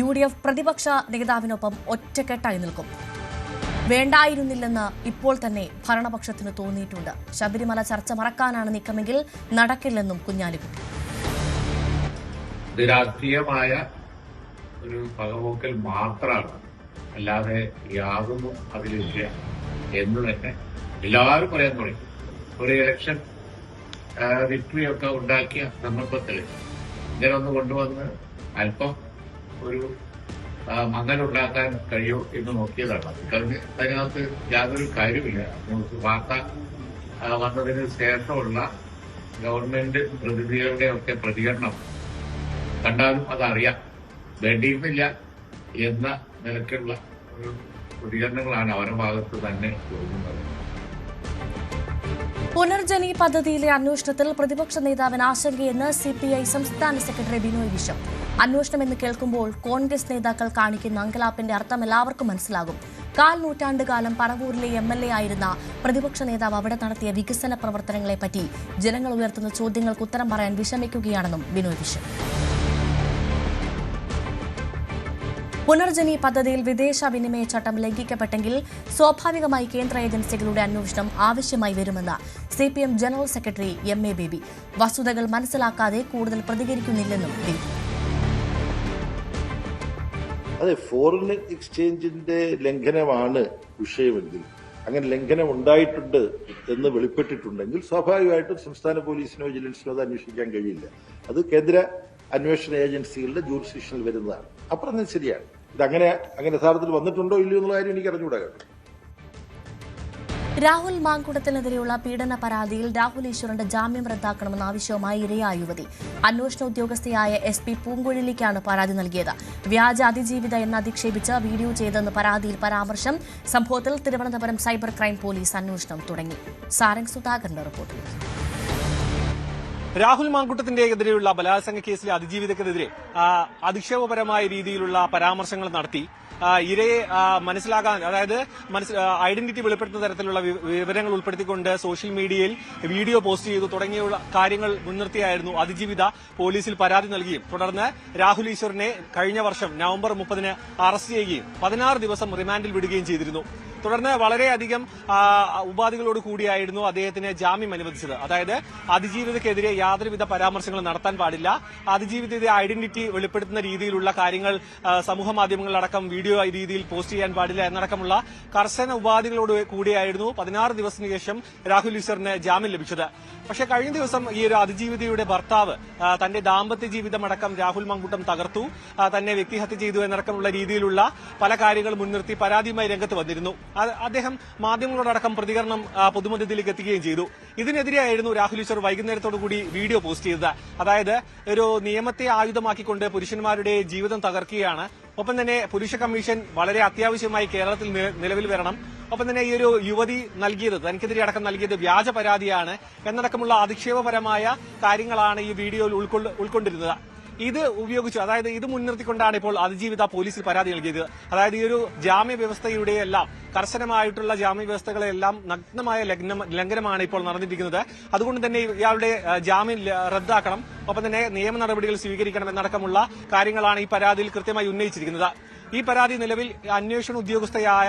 UDF പ്രതിപക്ഷ നേതാവിനൊപ്പം ഒറ്റക്കെട്ടായി നിൽക്കും. വേണ്ടായിരുന്നില്ലെന്ന് ഇപ്പോൾ തന്നെ ഭരണപക്ഷത്തിന് തോന്നിയിട്ടുണ്ട്. ശബരിമല ചർച്ച മറക്കാനാണ് നീക്കമെങ്കിൽ നടക്കില്ലെന്നും കുഞ്ഞാലിക്കുട്ടി. രാഷ്ട്രീയമായ ഒരു പകപോക്കൽ മാത്രമാണ്, അല്ലാതെ യാതൊന്നും അതിലില്ല എന്ന് തന്നെ എല്ലാവരും പറയാൻ തുടങ്ങി. ഒരു ഇലക്ഷൻ വിക്ടറി ഒക്കെ ഉണ്ടാക്കിയ സന്ദർഭത്തിൽ ഇങ്ങനെ ഒന്ന് കൊണ്ടുവന്ന് അല്പം ഒരു മങ്ങലുണ്ടാക്കാൻ കഴിയോ എന്ന് നോക്കിയതാണ്. കാരണം അതിനകത്ത് യാതൊരു കാര്യമില്ല. നമുക്ക് വാർത്ത വന്നതിന് ശേഷമുള്ള ഗവൺമെന്റ് പ്രതിനിധികളുടെ ഒക്കെ പ്രതികരണം കണ്ടാലും അതറിയാം. വേണ്ടിയിരുന്നില്ല എന്ന നിലയ്ക്കുള്ള ഒരു പ്രതികരണങ്ങളാണ് അവരുടെ ഭാഗത്ത് തന്നെ തോന്നുന്നത്. പുനർജനി പദ്ധതിയിലെ അന്വേഷണത്തിൽ പ്രതിപക്ഷ നേതാവിന് ആശങ്കയെന്ന് CPI സംസ്ഥാന സെക്രട്ടറി ബിനോയ് വിശ്വം. അന്വേഷണം എന്ന് കേൾക്കുമ്പോൾ കോൺഗ്രസ് നേതാക്കൾ കാണിക്കുന്ന അങ്കലാപ്പിന്റെ അർത്ഥം എല്ലാവർക്കും മനസ്സിലാകും. 1/4 നൂറ്റാണ്ടുകാലം പറവൂരിലെ MLA ആയിരുന്ന പ്രതിപക്ഷ നേതാവ് അവിടെ നടത്തിയ വികസന പ്രവർത്തനങ്ങളെപ്പറ്റി ജനങ്ങൾ ഉയർത്തുന്ന ചോദ്യങ്ങൾക്ക് ഉത്തരം പറയാൻ വിഷമിക്കുകയാണെന്നും ബിനോയ് വിശ്വം. പുനർജനി പദ്ധതിയിൽ വിദേശ വിനിമയ ചട്ടം ലംഘിക്കപ്പെട്ടെങ്കിൽ സ്വാഭാവികമായി കേന്ദ്ര ഏജൻസികളുടെ അന്വേഷണം ആവശ്യമായി വരുമെന്ന് CPM general secretary MA baby. വസ്തുതകൾ മനസ്സിലാക്കാതെ കൂടുതൽ പ്രതികരിക്കുന്നില്ലെന്നും ബേബി. അതെ, ഫോറിൻ എക്സ്ചേഞ്ചിന്റെ ലംഘനമാണ് വിഷയമെങ്കിൽ, അങ്ങനെ ലംഘനം ഉണ്ടായിട്ടുണ്ട് എന്ന് വെളിപ്പെട്ടിട്ടുണ്ടെങ്കിൽ സ്വാഭാവികമായിട്ടും സംസ്ഥാന പോലീസിനോ വിജിലൻസിനോ അത് അന്വേഷിക്കാൻ കഴിയില്ല. അത് കേന്ദ്ര അന്വേഷണ ഏജൻസികളുടെ ജൂറിസ്ഡിക്ഷനിൽ വരുന്നതാണ്. അപ്പുറം ശരിയാണ്. ഇതങ്ങനെ യഥാർത്ഥത്തിൽ വന്നിട്ടുണ്ടോ ഇല്ലയോ എന്നുള്ള കാര്യം എനിക്ക് അറിഞ്ഞുകൂടാ. രാഹുൽ മാങ്കുടത്തിനെതിരെയുള്ള പീഡന പരാതിയിൽ രാഹുൽ ഈശ്വറിന്റെ ജാമ്യം റദ്ദാക്കണമെന്ന ആവശ്യവുമായി ഇരയായ യുവതി. അന്വേഷണ ഉദ്യോഗസ്ഥയായ SP പൂങ്കുഴലിക്കാണ് പരാതി നൽകിയത്. വ്യാജ അതിജീവിത എന്ന് അധിക്ഷേപിച്ച് വീഡിയോ ചെയ്തെന്ന് പരാതിയിൽ പരാമർശം. സംഭവത്തിൽ തിരുവനന്തപുരം സൈബർ ക്രൈം പോലീസ് അന്വേഷണം തുടങ്ങി. സാരംഗ് സുധാകരന്റെ റിപ്പോർട്ടിൽ. രാഹുൽ മാങ്കുട്ടത്തിന്റെ എതിരെയുള്ള ബലാത്സംഗ കേസിലെ അതിജീവിതക്കെതിരെ അധിക്ഷേപപരമായ രീതിയിലുള്ള പരാമർശങ്ങൾ നടത്തി ഇരയെ മനസ്സിലാക്കാൻ, അതായത് ഐഡന്റിറ്റി വെളിപ്പെടുത്തുന്ന തരത്തിലുള്ള വിവരങ്ങൾ ഉൾപ്പെടുത്തിക്കൊണ്ട് സോഷ്യൽ മീഡിയയിൽ വീഡിയോ പോസ്റ്റ് ചെയ്തു തുടങ്ങിയുള്ള കാര്യങ്ങൾ മുൻനിർത്തിയായിരുന്നു അതിജീവിത പോലീസിൽ പരാതി നൽകുകയും തുടർന്ന് രാഹുൽ ഈശ്വറിനെ കഴിഞ്ഞ വർഷം നവംബർ 30 അറസ്റ്റ് ചെയ്യുകയും 16 ദിവസം റിമാൻഡിൽ വിടുകയും ചെയ്തിരുന്നു. തുടർന്ന് വളരെയധികം ഉപാധികളോട് കൂടിയായിരുന്നു അദ്ദേഹത്തിന് ജാമ്യം അനുവദിച്ചത്. അതായത് അതിജീവിതക്കെതിരെ യാതൊരുവിധ പരാമർശങ്ങളും നടത്താൻ പാടില്ല, അതിജീവിതയുടെ ഐഡന്റിറ്റി വെളിപ്പെടുത്തുന്ന രീതിയിലുള്ള കാര്യങ്ങൾ സമൂഹ മാധ്യമങ്ങളിലടക്കം വീഡിയോ രീതിയിൽ പോസ്റ്റ് ചെയ്യാൻ പാടില്ല എന്നടക്കമുള്ള കർശന ഉപാധികളോട് കൂടിയായിരുന്നു 16 ദിവസത്തിന് ശേഷം രാഹുൽ ഈശ്വറിന് ജാമ്യം ലഭിച്ചത്. പക്ഷേ കഴിഞ്ഞ ദിവസം ഈ ഒരു അതിജീവിതയുടെ ഭർത്താവ് തന്റെ ദാമ്പത്യ ജീവിതമടക്കം രാഹുൽ മാങ്കുട്ടം തകർത്തു, തന്നെ വ്യക്തിഹത്യ ചെയ്തു എന്നടക്കമുള്ള രീതിയിലുള്ള പല കാര്യങ്ങൾ മുൻനിർത്തി പരാതിയുമായി രംഗത്ത് വന്നിരുന്നു. അദ്ദേഹം മാധ്യമങ്ങളോടക്കം പ്രതികരണം പൊതുമധ്യത്തിലേക്ക് എത്തിക്കുകയും ചെയ്തു. ഇതിനെതിരെയായിരുന്നു രാഹുൽ ഈശ്വർ വൈകുന്നേരത്തോടുകൂടി വീഡിയോ പോസ്റ്റ് ചെയ്തത്. അതായത് ഒരു നിയമത്തെ ആയുധമാക്കിക്കൊണ്ട് പുരുഷന്മാരുടെ ജീവിതം തകർക്കുകയാണ്. ഒപ്പം തന്നെ പുരുഷ കമ്മീഷൻ വളരെ അത്യാവശ്യമായി കേരളത്തിൽ നിലവിൽ വരണം. ഒപ്പം തന്നെ ഈ ഒരു യുവതി നൽകിയത്, തനിക്കെതിരെ അടക്കം നൽകിയത് വ്യാജ പരാതിയാണ് എന്നടക്കമുള്ള അധിക്ഷേപപരമായ കാര്യങ്ങളാണ് ഈ വീഡിയോയിൽ ഉൾക്കൊണ്ടിരുന്നത്. ഇത് ഉപയോഗിച്ചു, അതായത് ഇത് മുൻനിർത്തിക്കൊണ്ടാണ് ഇപ്പോൾ അതിജീവിത പോലീസിൽ പരാതി നൽകിയത്. അതായത് ഈ ഒരു ജാമ്യ വ്യവസ്ഥയുടെ എല്ലാം കർശനമായിട്ടുള്ള ജാമ്യ വ്യവസ്ഥകളെല്ലാം നഗ്നമായ ലംഘനമാണ് ഇപ്പോൾ നടന്നിരിക്കുന്നത്. അതുകൊണ്ട് തന്നെ ഇയാളുടെ ജാമ്യം റദ്ദാക്കണം, ഒപ്പം തന്നെ നിയമ നടപടികൾ സ്വീകരിക്കണം എന്നടക്കമുള്ള കാര്യങ്ങളാണ് ഈ പരാതിയിൽ കൃത്യമായി ഉന്നയിച്ചിരിക്കുന്നത്. ഈ പരാതി നിലവിൽ അന്വേഷണ ഉദ്യോഗസ്ഥയായ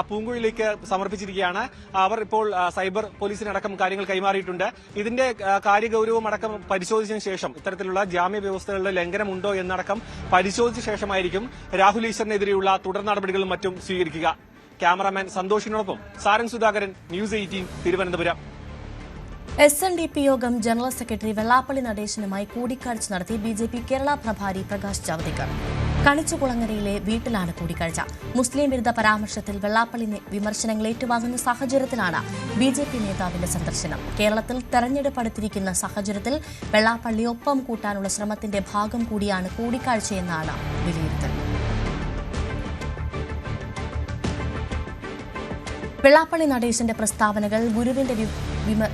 പൂങ്കുഴിലേക്ക് സമർപ്പിച്ചിരിക്കുകയാണ്. അവർ ഇപ്പോൾ സൈബർ പോലീസിനടക്കം കാര്യങ്ങൾ കൈമാറിയിട്ടുണ്ട്. ഇതിന്റെ കാര്യഗൌരവം അടക്കം പരിശോധിച്ചതിന് ശേഷം ഇത്തരത്തിലുള്ള ജാമ്യ വ്യവസ്ഥകളുടെ ലംഘനമുണ്ടോ എന്നടക്കം പരിശോധിച്ച ശേഷമായിരിക്കും രാഹുൽ ഈശ്വറിനെതിരെയുള്ള തുടർ നടപടികളും മറ്റും സ്വീകരിക്കുക. ക്യാമറാമാൻ സന്തോഷിനോടൊപ്പം സാരംഗ് സുധാകരൻ, ന്യൂസ് 18 തിരുവനന്തപുരം. SNDP യോഗം ജനറൽ സെക്രട്ടറി വെള്ളാപ്പള്ളി നടേശനുമായി കൂടിക്കാഴ്ച നടത്തി BJP കേരള പ്രഭാരി പ്രകാശ് ജാവ്ദേക്കർ. കണിച്ചുകുളങ്ങരയിലെ വീട്ടിലാണ് കൂടിക്കാഴ്ച. മുസ്ലിം വിരുദ്ധ പരാമർശത്തിൽ വെള്ളാപ്പള്ളി വിമർശനങ്ങൾ ഏറ്റുവാങ്ങുന്ന സാഹചര്യത്തിലാണ് BJP നേതാവിന്റെ സന്ദർശനം. കേരളത്തിൽ തെരഞ്ഞെടുപ്പ് അടുത്തിരിക്കുന്ന സാഹചര്യത്തിൽ വെള്ളാപ്പള്ളി ഒപ്പം കൂട്ടാനുള്ള ശ്രമത്തിന്റെ ഭാഗം കൂടിയാണ് കൂടിക്കാഴ്ചയെന്നാണ് വിലയിരുത്തൽ. വെള്ളാപ്പള്ളി നടേശന്റെ പ്രസ്താവനകൾ ഗുരുവിന്റെ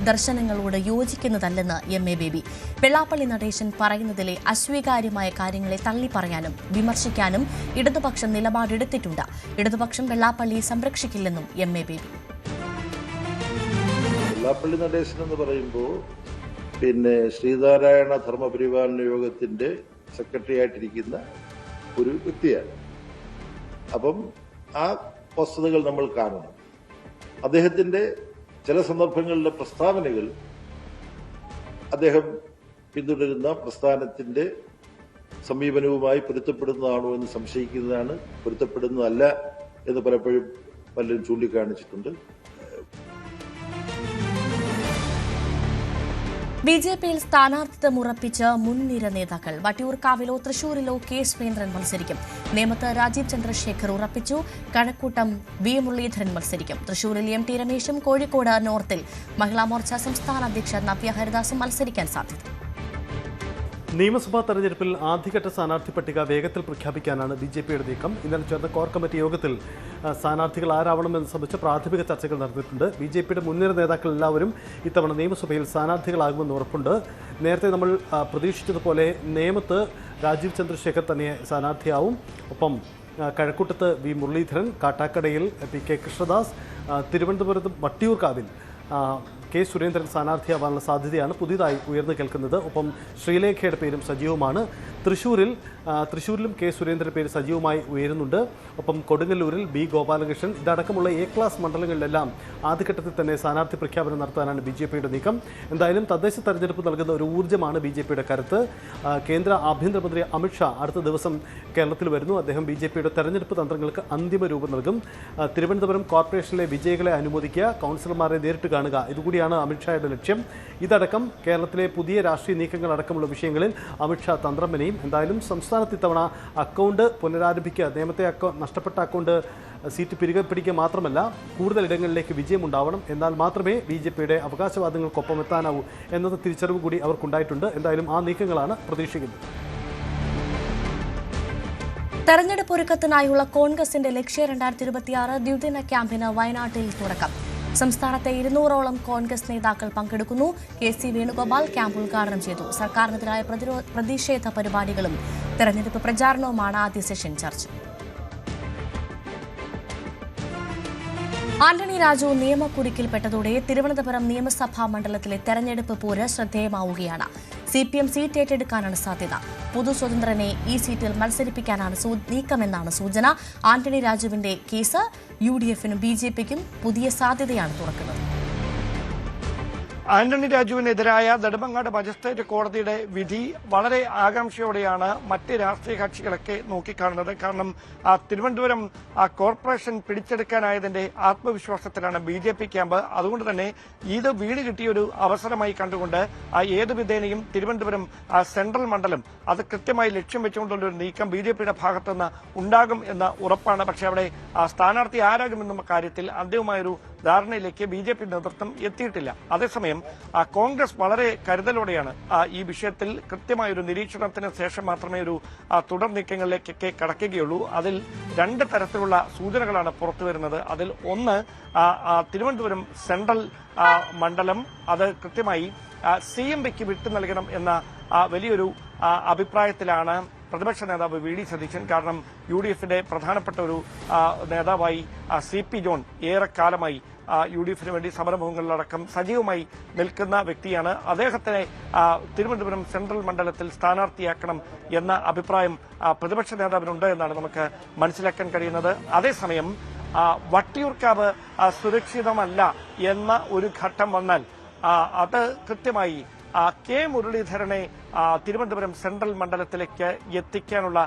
ദർശനങ്ങളോട് യോജിക്കുന്നതല്ലെന്ന് MA ബേബി. വെള്ളാപ്പള്ളി നടേശൻ പറയുന്നതിലെ അസ്വീകാര്യമായ കാര്യങ്ങളെ തള്ളിപ്പറയാനും വിമർശിക്കാനും ഇടതുപക്ഷം നിലപാടെടുത്തിട്ടുണ്ട്. ഇടതുപക്ഷം വെള്ളാപ്പള്ളിയെ സംരക്ഷിക്കില്ലെന്നും MA ബേബി. വെള്ളാപ്പള്ളി നടേശൻ എന്ന് പറയുമ്പോൾ ശ്രീനാരായണ ധർമ്മപരിപാലന യോഗത്തിന്റെ സെക്രട്ടറി ആയിട്ടിരിക്കുന്ന ഒരു വ്യക്തിയാണ്. അപ്പം ആ വസ്തുതകൾ നമ്മൾ കാണണം. അദ്ദേഹത്തിന്റെ ചില സന്ദർഭങ്ങളിലെ പ്രസ്താവനകൾ അദ്ദേഹം പിന്തുടരുന്ന പ്രസ്ഥാനത്തിന്റെ സമീപനവുമായി പൊരുത്തപ്പെടുന്നതാണോ എന്ന് സംശയിക്കുന്നതാണ്. പൊരുത്തപ്പെടുന്നതല്ല എന്ന് പലപ്പോഴും പലരും ചൂണ്ടിക്കാണിച്ചിട്ടുണ്ട്. BJPയിൽ സ്ഥാനാർത്ഥിത്വം ഉറപ്പിച്ച് മുൻനിര നേതാക്കൾ. വട്ടിയൂർക്കാവിലോ തൃശൂരിലോ K സുരേന്ദ്രൻ മത്സരിക്കും. നേമത്ത് രാജീവ് ചന്ദ്രശേഖർ ഉറപ്പിച്ചു. കഴക്കൂട്ടം V മുരളീധരൻ മത്സരിക്കും. തൃശൂരിൽ MT രമേശും കോഴിക്കോട് നോർത്തിൽ മഹിളാ മോർച്ച സംസ്ഥാന അധ്യക്ഷ നവ്യ ഹരിദാസും മത്സരിക്കാൻ സാധ്യത. നിയമസഭാ തെരഞ്ഞെടുപ്പിൽ ആദ്യഘട്ട സ്ഥാനാർത്ഥി പട്ടിക വേഗത്തിൽ പ്രഖ്യാപിക്കാനാണ് BJPയുടെ നീക്കം. ഇന്നലെ ചേർന്ന കോർ കമ്മിറ്റി യോഗത്തിൽ സ്ഥാനാർത്ഥികൾ ആരാവണമെന്ന് സംബന്ധിച്ച പ്രാഥമിക ചർച്ചകൾ നടന്നിട്ടുണ്ട്. BJPയുടെ മുൻനിര നേതാക്കൾ എല്ലാവരും ഇത്തവണ നിയമസഭയിൽ സ്ഥാനാർത്ഥികളാകുമെന്ന് ഉറപ്പുണ്ട്. നേരത്തെ നമ്മൾ പ്രതീക്ഷിച്ചതുപോലെ നേമത്ത് രാജീവ് ചന്ദ്രശേഖർ തന്നെ സ്ഥാനാർത്ഥിയാവും. ഒപ്പം കഴക്കൂട്ടത്ത് V മുരളീധരൻ, കാട്ടാക്കടയിൽ PK കൃഷ്ണദാസ്, തിരുവനന്തപുരത്ത് വട്ടിയൂർക്കാവിൽ K സുരേന്ദ്രൻ സ്ഥാനാർത്ഥിയാവാനുള്ള സാധ്യതയാണ് പുതിയതായി ഉയർന്നു കേൾക്കുന്നത്. ഒപ്പം ശ്രീലേഖയുടെ പേരും സജീവമാണ്. തൃശൂരിലും K സുരേന്ദ്രൻ പേര് സജീവമായി ഉയരുന്നുണ്ട്. ഒപ്പം കൊടുങ്ങല്ലൂരിൽ B ഗോപാലകൃഷ്ണൻ, ഇതടക്കമുള്ള A ക്ലാസ് മണ്ഡലങ്ങളിലെല്ലാം ആദ്യഘട്ടത്തിൽ തന്നെ സ്ഥാനാർത്ഥി പ്രഖ്യാപനം നടത്താനാണ് BJPയുടെ നീക്കം. എന്തായാലും തദ്ദേശ തെരഞ്ഞെടുപ്പ് നൽകുന്ന ഒരു ഊർജ്ജമാണ് BJPയുടെ കരുത്ത്. കേന്ദ്ര ആഭ്യന്തരമന്ത്രി അമിത്ഷാ അടുത്ത ദിവസം കേരളത്തിൽ വരുന്നു. അദ്ദേഹം BJPയുടെ തെരഞ്ഞെടുപ്പ് തന്ത്രങ്ങൾക്ക് അന്തിമ രൂപം നൽകും. തിരുവനന്തപുരം കോർപ്പറേഷനിലെ വിജയികളെ അനുമോദിക്കുക, കൗൺസിലർമാരെ നേരിട്ട് കാണുക, ഇതുകൂടിയാണ് അമിത്ഷായുടെ ലക്ഷ്യം. ഇതടക്കം കേരളത്തിലെ പുതിയ രാഷ്ട്രീയ നീക്കങ്ങൾ അടക്കമുള്ള വിഷയങ്ങളിൽ അമിത്ഷാ തന്ത്രം മെനയും. എന്തായാലും സംസ്ഥാനത്ത് ഇത്തവണ അക്കൗണ്ട് പുനരാരംഭിക്കുക, നേരത്തെ നഷ്ടപ്പെട്ട അക്കൗണ്ട് സീറ്റ് പിടിക്കുക മാത്രമല്ല കൂടുതൽ ഇടങ്ങളിലേക്ക് വിജയമുണ്ടാവണം. എന്നാൽ മാത്രമേ BJPയുടെ അവകാശവാദങ്ങൾക്കൊപ്പം എത്താനാവൂ എന്നത് തിരിച്ചറിവ് കൂടി അവർക്കുണ്ടായിട്ടുണ്ട്. എന്തായാലും ആ നീക്കങ്ങളാണ് പ്രതീക്ഷിക്കുന്നത്. തെരഞ്ഞെടുപ്പ് ഒരുക്കത്തിനായുള്ള കോൺഗ്രസിന്റെ ലക്ഷ്യ 2026 ദ്വിദിന ക്യാമ്പിന് വയനാട്ടിൽ തുടക്കം. സംസ്ഥാനത്തെ 200ഓളം കോൺഗ്രസ് നേതാക്കൾ പങ്കെടുക്കുന്നു. KC വേണുഗോപാൽ ക്യാമ്പ് ഉദ്ഘാടനം ചെയ്തു. സർക്കാരിനെതിരായ പ്രതിഷേധ പരിപാടികളും തെരഞ്ഞെടുപ്പ് പ്രചാരണവുമാണ് ആദ്യ സെഷൻ ചർച്ച. ആന്റണി രാജു നിയമക്കുരുക്കിൽപ്പെട്ടതോടെ തിരുവനന്തപുരം നിയമസഭാ മണ്ഡലത്തിലെ തെരഞ്ഞെടുപ്പ് പോര് ശ്രദ്ധേയമാവുകയാണ്. CPM സീറ്റ് ഏറ്റെടുക്കാനാണ് സാധ്യത. പൊതുസ്വതന്ത്രനെ ഈ സീറ്റിൽ മത്സരിപ്പിക്കാനാണ് നീക്കമെന്നാണ് സൂചന. ആന്റണി രാജുവിന്റെ കേസ് UDFനും BJPക്കും പുതിയ സാധ്യതയാണ് തുറക്കുന്നത്. ആന്റണി രാജുവിനെതിരായ നെടുമങ്ങാട് മജിസ്ട്രേറ്റ് കോടതിയുടെ വിധി വളരെ ആകാംക്ഷയോടെയാണ് മറ്റ് രാഷ്ട്രീയ കക്ഷികളൊക്കെ നോക്കിക്കാണുന്നത്. കാരണം തിരുവനന്തപുരം കോർപ്പറേഷൻ പിടിച്ചെടുക്കാനായതിന്റെ ആത്മവിശ്വാസത്തിലാണ് BJP ക്യാമ്പ്. അതുകൊണ്ട് തന്നെ ഇത് വീട് കിട്ടിയൊരു അവസരമായി കണ്ടുകൊണ്ട് ഏത് വിധേനയും തിരുവനന്തപുരം സെൻട്രൽ മണ്ഡലം അത് കൃത്യമായി ലക്ഷ്യം വെച്ചുകൊണ്ടുള്ളൊരു നീക്കം BJPയുടെ ഭാഗത്തുനിന്ന് ഉണ്ടാകും എന്ന ഉറപ്പാണ്. പക്ഷേ അവിടെ സ്ഥാനാർത്ഥി ആരാകുമെന്ന കാര്യത്തിൽ അന്തിമമായൊരു ധാരണയിലേക്ക് BJP നേതൃത്വം എത്തിയിട്ടില്ല. അതേസമയം കോൺഗ്രസ് വളരെ കരുതലോടെയാണ് ഈ വിഷയത്തിൽ കൃത്യമായൊരു നിരീക്ഷണത്തിന് ശേഷം മാത്രമേ ഒരു തുടർ നീക്കങ്ങളിലേക്കൊക്കെ കടക്കുകയുള്ളൂ. അതിൽ രണ്ട് തരത്തിലുള്ള സൂചനകളാണ് പുറത്തുവരുന്നത്. അതിൽ ഒന്ന്, തിരുവനന്തപുരം സെൻട്രൽ മണ്ഡലം അത് കൃത്യമായി CMPക്ക് വിട്ടു നൽകണം എന്ന വലിയൊരു അഭിപ്രായത്തിലാണ് പ്രതിപക്ഷ നേതാവ് VD സതീശൻ. കാരണം UDFന്റെ പ്രധാനപ്പെട്ട ഒരു നേതാവായി CP ജോൺ ഏറെക്കാലമായി UDFന് വേണ്ടി സമരമുഖങ്ങളിലടക്കം സജീവമായി നിൽക്കുന്ന വ്യക്തിയാണ്. അദ്ദേഹത്തിനെ തിരുവനന്തപുരം സെൻട്രൽ മണ്ഡലത്തിൽ സ്ഥാനാർത്ഥിയാക്കണം എന്ന അഭിപ്രായം പ്രതിപക്ഷ നേതാവിനുണ്ട് എന്നാണ് നമുക്ക് മനസ്സിലാക്കാൻ കഴിയുന്നത്. അതേസമയം വട്ടിയൂർക്കാവ് സുരക്ഷിതമല്ല എന്ന ഒരു ഘട്ടം വന്നാൽ അത് കൃത്യമായി കെ മുരളീധരനെ തിരുവനന്തപുരം സെൻട്രൽ മണ്ഡലത്തിലേക്ക് എത്തിക്കാനുള്ള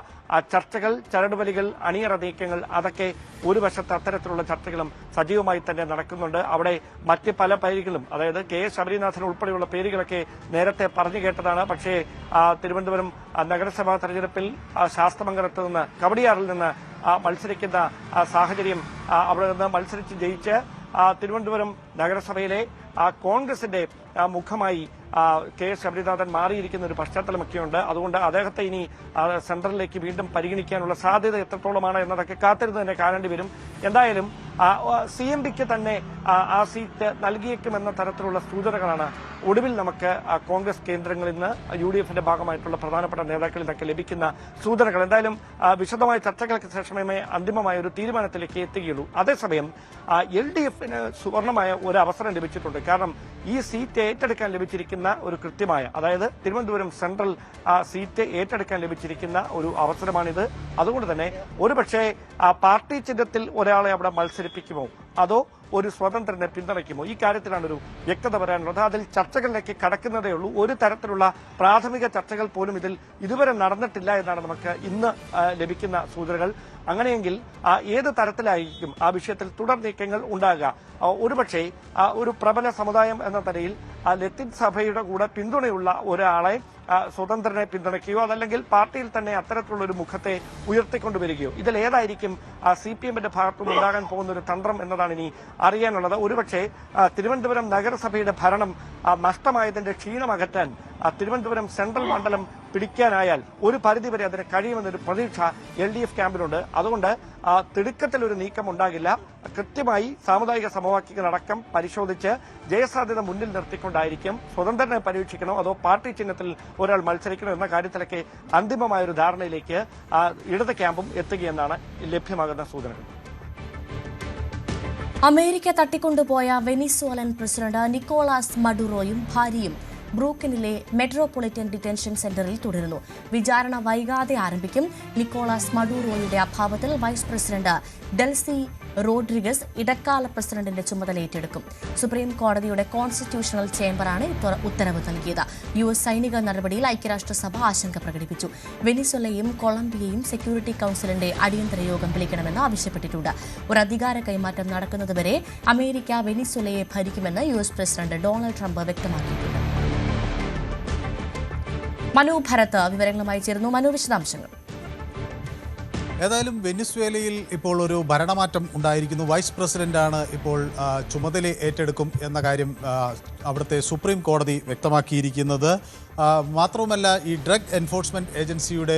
ചർച്ചകൾ, ചരടുവലികൾ, അണിയറ നീക്കങ്ങൾ, അതൊക്കെ ഒരു വശത്ത് അത്തരത്തിലുള്ള ചർച്ചകളും സജീവമായി തന്നെ നടക്കുന്നുണ്ട്. അവിടെ മറ്റ് പല പേരുകളും, അതായത് കെ ശബരിനാഥൻ ഉൾപ്പെടെയുള്ള പേരുകളൊക്കെ നേരത്തെ പറഞ്ഞു കേട്ടതാണ്. പക്ഷേ തിരുവനന്തപുരം നഗരസഭാ തെരഞ്ഞെടുപ്പിൽ ശാസ്തമംഗലത്ത് നിന്ന്, കവടിയാറിൽ നിന്ന് മത്സരിക്കുന്ന സാഹചര്യം, അവിടെ നിന്ന് മത്സരിച്ച് ജയിച്ച് തിരുവനന്തപുരം നഗരസഭയിലെ കോൺഗ്രസിന്റെ മുഖമായി കെ ശബരിനാഥൻ മാറിയിരിക്കുന്ന ഒരു പശ്ചാത്തലമൊക്കെയുണ്ട്. അതുകൊണ്ട് അദ്ദേഹത്തെ ഇനി സെൻട്രലിലേക്ക് വീണ്ടും പരിഗണിക്കാനുള്ള സാധ്യത എത്രത്തോളമാണ് എന്നതൊക്കെ കാത്തിരുന്ന് തന്നെ കാണേണ്ടി വരും. എന്തായാലും CMDക്ക് തന്നെ ആ സീറ്റ് നൽകിയേക്കുമെന്ന തരത്തിലുള്ള സൂചനകളാണ് ഒടുവിൽ നമുക്ക് കോൺഗ്രസ് കേന്ദ്രങ്ങളിൽ നിന്ന് UDFന്റെ ഭാഗമായിട്ടുള്ള പ്രധാനപ്പെട്ട നേതാക്കളിൽ നിന്നൊക്കെ ലഭിക്കുന്ന സൂചനകൾ. എന്തായാലും വിശദമായ ചർച്ചകൾക്ക് ശേഷമേ അന്തിമമായ ഒരു തീരുമാനത്തിലേക്ക് എത്തുകയുള്ളൂ. അതേസമയം LDFന് സുവർണമായ ഒരു അവസരം ലഭിച്ചിട്ടുണ്ട്. കാരണം ഈ സീറ്റ് ഏറ്റെടുക്കാൻ ലഭിച്ചിരിക്കുന്ന ഒരു കൃത്യമായ, അതായത് തിരുവനന്തപുരം സെൻട്രൽ സീറ്റ് ഏറ്റെടുക്കാൻ ലഭിച്ചിരിക്കുന്ന ഒരു അവസരമാണിത്. അതുകൊണ്ട് തന്നെ ഒരുപക്ഷെ പാർട്ടി ചിഹ്നത്തിൽ ഒരാളെ അവിടെ മത്സരിപ്പിക്കുമോ അതോ ഒരു സ്വതന്ത്രനെ പിന്തുണയ്ക്കുമോ, ഈ കാര്യത്തിലാണ് ഒരു വ്യക്തത വരാനുള്ളത്. അതിൽ ചർച്ചകളിലേക്ക് കടക്കുന്നതേ ഉള്ളൂ. ഒരു തരത്തിലുള്ള പ്രാഥമിക ചർച്ചകൾ പോലും ഇതിൽ ഇതുവരെ നടന്നിട്ടില്ല എന്നാണ് നമുക്ക് ഇന്ന് ലഭിക്കുന്ന സൂചനകൾ. അങ്ങനെയെങ്കിൽ ഏത് തരത്തിലായിരിക്കും ആ വിഷയത്തിൽ തുടർ നീക്കങ്ങൾ ഉണ്ടാകുക? ഒരുപക്ഷെ ഒരു പ്രബല സമുദായം എന്ന നിലയിൽ ലത്തീൻ സഭയുടെ കൂടെ പിന്തുണയുള്ള ഒരാളെ സ്വതന്ത്രനെ പിന്തുണയ്ക്കുകയോ അതല്ലെങ്കിൽ പാർട്ടിയിൽ തന്നെ അത്തരത്തിലുള്ള ഒരു മുഖത്തെ ഉയർത്തിക്കൊണ്ടുവരികയോ, ഇതിൽ ഏതായിരിക്കും CPMന്റെ ഭാഗത്തുനിന്ന് ഉണ്ടാകാൻ പോകുന്ന ഒരു തന്ത്രം എന്നതാണ് ഇനി അറിയാനുള്ളത്. ഒരുപക്ഷെ തിരുവനന്തപുരം നഗരസഭയുടെ ഭരണം നഷ്ടമായതിന്റെ ക്ഷീണം അകറ്റാൻ തിരുവനന്തപുരം സെൻട്രൽ മണ്ഡലം പിടിക്കാനായാൽ ഒരു പരിധിവരെ അതിന് കഴിയുമെന്നൊരു പ്രതീക്ഷ LDF ക്യാമ്പിലുണ്ട്. അതുകൊണ്ട് തിടുക്കത്തിലൊരു നീക്കം ഉണ്ടാകില്ല. കൃത്യമായി സാമുദായിക സമവാക്യങ്ങളടക്കം പരിശോധിച്ച് ജയസാധ്യത മുന്നിൽ നിർത്തിക്കൊണ്ടായിരിക്കും സ്വതന്ത്രനെ പരീക്ഷിക്കണോ അതോ പാർട്ടി ചിഹ്നത്തിൽ ഒരാൾ മത്സരിക്കണോ എന്ന കാര്യത്തിലൊക്കെ അന്തിമമായൊരു ധാരണയിലേക്ക് ഇടത് ക്യാമ്പും എത്തുകയെന്നാണ് ലഭ്യമാകുന്ന സൂചനകൾ. അമേരിക്ക തട്ടിക്കൊണ്ടുപോയ വെനിസ്വേലൻ പ്രസിഡന്റ് നിക്കോളാസ് മഡുറോയും ഭാര്യയും ബ്രൂക്കനിലെ മെട്രോപൊളിറ്റൻ ഡിറ്റൻഷൻ സെന്ററിൽ തുടരുന്നു. വിചാരണ വൈകാതെ ആരംഭിക്കും. നിക്കോളാസ് മഡുറോയുടെ അഭാവത്തിൽ വൈസ് പ്രസിഡന്റ് ഡെൽസി റോഡ്രിഗസ് ഇടക്കാല പ്രസിഡന്റിന്റെ ചുമതല ഏറ്റെടുക്കും. സുപ്രീം കോടതിയുടെ കോൺസ്റ്റിറ്റ്യൂഷണൽ ചേംബറാണ് ഉത്തരവ് നൽകിയത്. US സൈനിക നടപടിയിൽ ഐക്യരാഷ്ട്രസഭ ആശങ്ക പ്രകടിപ്പിച്ചു. വെനിസ്വേലയും കൊളംബിയയും സെക്യൂരിറ്റി കൌൺസിലിന്റെ അടിയന്തര യോഗം വിളിക്കണമെന്ന് ആവശ്യപ്പെട്ടിട്ടുണ്ട്. ഒരു അധികാര കൈമാറ്റം നടക്കുന്നതുവരെ അമേരിക്ക വെനിസ്വേലയെ ഭരിക്കുമെന്ന് US പ്രസിഡന്റ് ഡൊണാൾഡ് ട്രംപ് വ്യക്തമാക്കിയിട്ടുണ്ട്. മനു ഭരത് വിവരങ്ങളുമായി ചേരുന്നു. മനു, വിശദാംശങ്ങൾ. ഏതായാലും വെനിസ്വേലയിൽ ഇപ്പോൾ ഒരു ഭരണമാറ്റം ഉണ്ടായിരിക്കുന്നു. വൈസ് പ്രസിഡന്റാണ് ഇപ്പോൾ ചുമതല ഏറ്റെടുക്കും എന്ന കാര്യം അവിടുത്തെ സുപ്രീം കോടതി വ്യക്തമാക്കിയിരിക്കുന്നത്. മാത്രവുമല്ല, ഈ ഡ്രഗ് എൻഫോഴ്സ്മെന്റ് ഏജൻസിയുടെ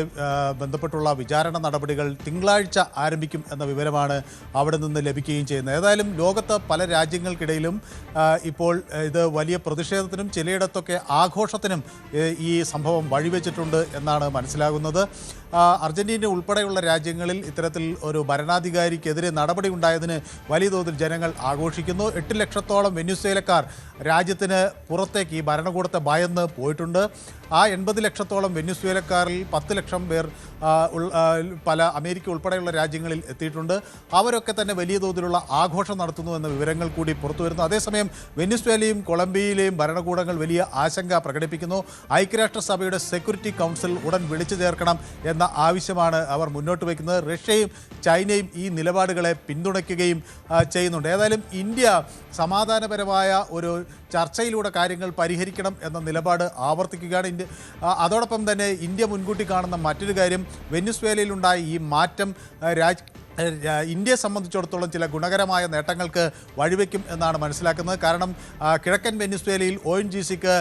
ബന്ധപ്പെട്ടുള്ള വിചാരണ നടപടികൾ തിങ്കളാഴ്ച ആരംഭിക്കും എന്ന വിവരമാണ് അവിടെ നിന്ന് ലഭിക്കുകയും ചെയ്യുന്നത്. ഏതായാലും ലോകത്ത് പല രാജ്യങ്ങൾക്കിടയിലും ഇപ്പോൾ ഇത് വലിയ പ്രതിഷേധത്തിനും ചിലയിടത്തൊക്കെ ആഘോഷത്തിനും ഈ സംഭവം വഴിവെച്ചിട്ടുണ്ട് എന്നാണ് മനസ്സിലാകുന്നത്. അർജന്റീന ഉൾപ്പെടെയുള്ള രാജ്യങ്ങളിൽ ഇത്തരത്തിൽ ഒരു ഭരണാധികാരിക്കെതിരെ നടപടി ഉണ്ടായതിന് വലിയ തോതിൽ ജനങ്ങൾ ആഘോഷിക്കുന്നു. 8 ലക്ഷത്തോളം വെനിസ്വേലക്കാർ രാജ്യത്തിന് പുറത്തേക്ക് ഈ ഭരണകൂടത്തെ ഭയന്ന് പോയിട്ടുണ്ട്. ആ 80 ലക്ഷത്തോളം വെനിസ്വേലക്കാരിൽ 10 ലക്ഷം പേർ പല അമേരിക്ക ഉൾപ്പെടെയുള്ള രാജ്യങ്ങളിൽ എത്തിയിട്ടുണ്ട്. അവരൊക്കെ തന്നെ വലിയ തോതിലുള്ള ആഘോഷം നടത്തുന്നു എന്ന വിവരങ്ങൾ കൂടി പുറത്തുവരുന്നു. അതേസമയം വെനിസ്വേലയും കൊളംബിയയിലെയും ഭരണകൂടങ്ങൾ വലിയ ആശങ്ക പ്രകടിപ്പിക്കുന്നു. ഐക്യരാഷ്ട്രസഭയുടെ സെക്യൂരിറ്റി കൗൺസിൽ ഉടൻ വിളിച്ചു ചേർക്കണം എന്ന ആവശ്യമാണ് അവർ മുന്നോട്ട് വയ്ക്കുന്നത്. റഷ്യയും ചൈനയും ഈ നിലപാടുകളെ പിന്തുണയ്ക്കുകയും ചെയ്യുന്നുണ്ട്. ഏതായാലും ഇന്ത്യ സമാധാനപരമായ ഒരു ചർച്ചയിലൂടെ കാര്യങ്ങൾ പരിഹരിക്കണം എന്ന നിലപാട് ആവർത്തിക്കുകയാണ്. അതോടൊപ്പം തന്നെ ഇന്ത്യ മുൻകൂട്ടി കാണുന്ന മറ്റൊരു കാര്യം, വെനിസ്വേലയിലുണ്ടായ ഈ മാറ്റം ഇന്ത്യയെ സംബന്ധിച്ചിടത്തോളം ചില ഗുണകരമായ നേട്ടങ്ങൾക്ക് വഴിവെക്കും എന്നാണ് മനസ്സിലാക്കുന്നത്. കാരണം കിഴക്കൻ വെനിസ്വേലയിൽ ONGCക്ക്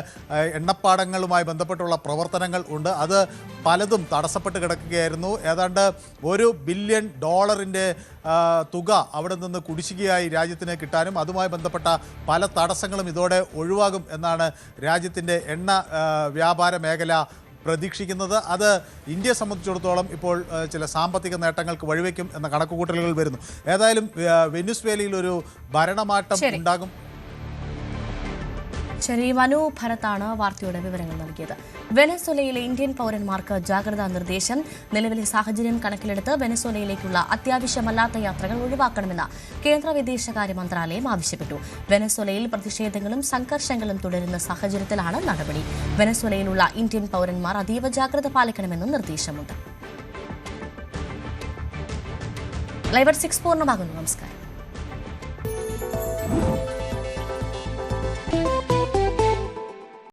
എണ്ണപ്പാടങ്ങളുമായി ബന്ധപ്പെട്ടുള്ള പ്രവർത്തനങ്ങൾ ഉണ്ട്. അത് പലതും തടസ്സപ്പെട്ട് കിടക്കുകയായിരുന്നു. ഏതാണ്ട് $1 ബില്യൺ തുക അവിടെ നിന്ന് കുടിശ്ശികയായി രാജ്യത്തിന് കിട്ടാനും അതുമായി ബന്ധപ്പെട്ട പല തടസ്സങ്ങളും ഇതോടെ ഒഴിവാകും എന്നാണ് രാജ്യത്തിൻ്റെ എണ്ണ വ്യാപാര മേഖല പ്രതീക്ഷിക്കുന്നത്. അത് ഇന്ത്യയെ സംബന്ധിച്ചിടത്തോളം ഇപ്പോൾ ചില സാമ്പത്തിക നേട്ടങ്ങൾക്ക് വഴിവെക്കും എന്ന കണക്കുകൂട്ടലുകൾ വരുന്നു. ഏതായാലും വെനിസ്വേലയിൽ ഒരു ഭരണമാറ്റം ഉണ്ടാകും. ശരി, മനു ഭരത്താണ് വാർത്തയുടെ വിവരങ്ങൾ നൽകിയത്. വെനസ്വേലയിലെ ഇന്ത്യൻ പൌരന്മാർക്ക് ജാഗ്രതാ നിർദ്ദേശം. നിലവിലെ സാഹചര്യം കണക്കിലെടുത്ത് വെനസ്വേലയിലേക്കുള്ള അത്യാവശ്യമല്ലാത്ത യാത്രകൾ ഒഴിവാക്കണമെന്ന് കേന്ദ്ര വിദേശകാര്യ മന്ത്രാലയം ആവശ്യപ്പെട്ടു. വെനസ്വേലയിൽ പ്രതിഷേധങ്ങളും സംഘർഷങ്ങളും തുടരുന്ന സാഹചര്യത്തിലാണ് നടപടി. വെനസ്വേലയിലുള്ള ഇന്ത്യൻ പൌരന്മാർ അതീവ ജാഗ്രത പാലിക്കണമെന്നും നിർദ്ദേശമുണ്ട്. ലൈവ് 6 പൂർണ്ണമാകുന്നു. നമസ്കാരം.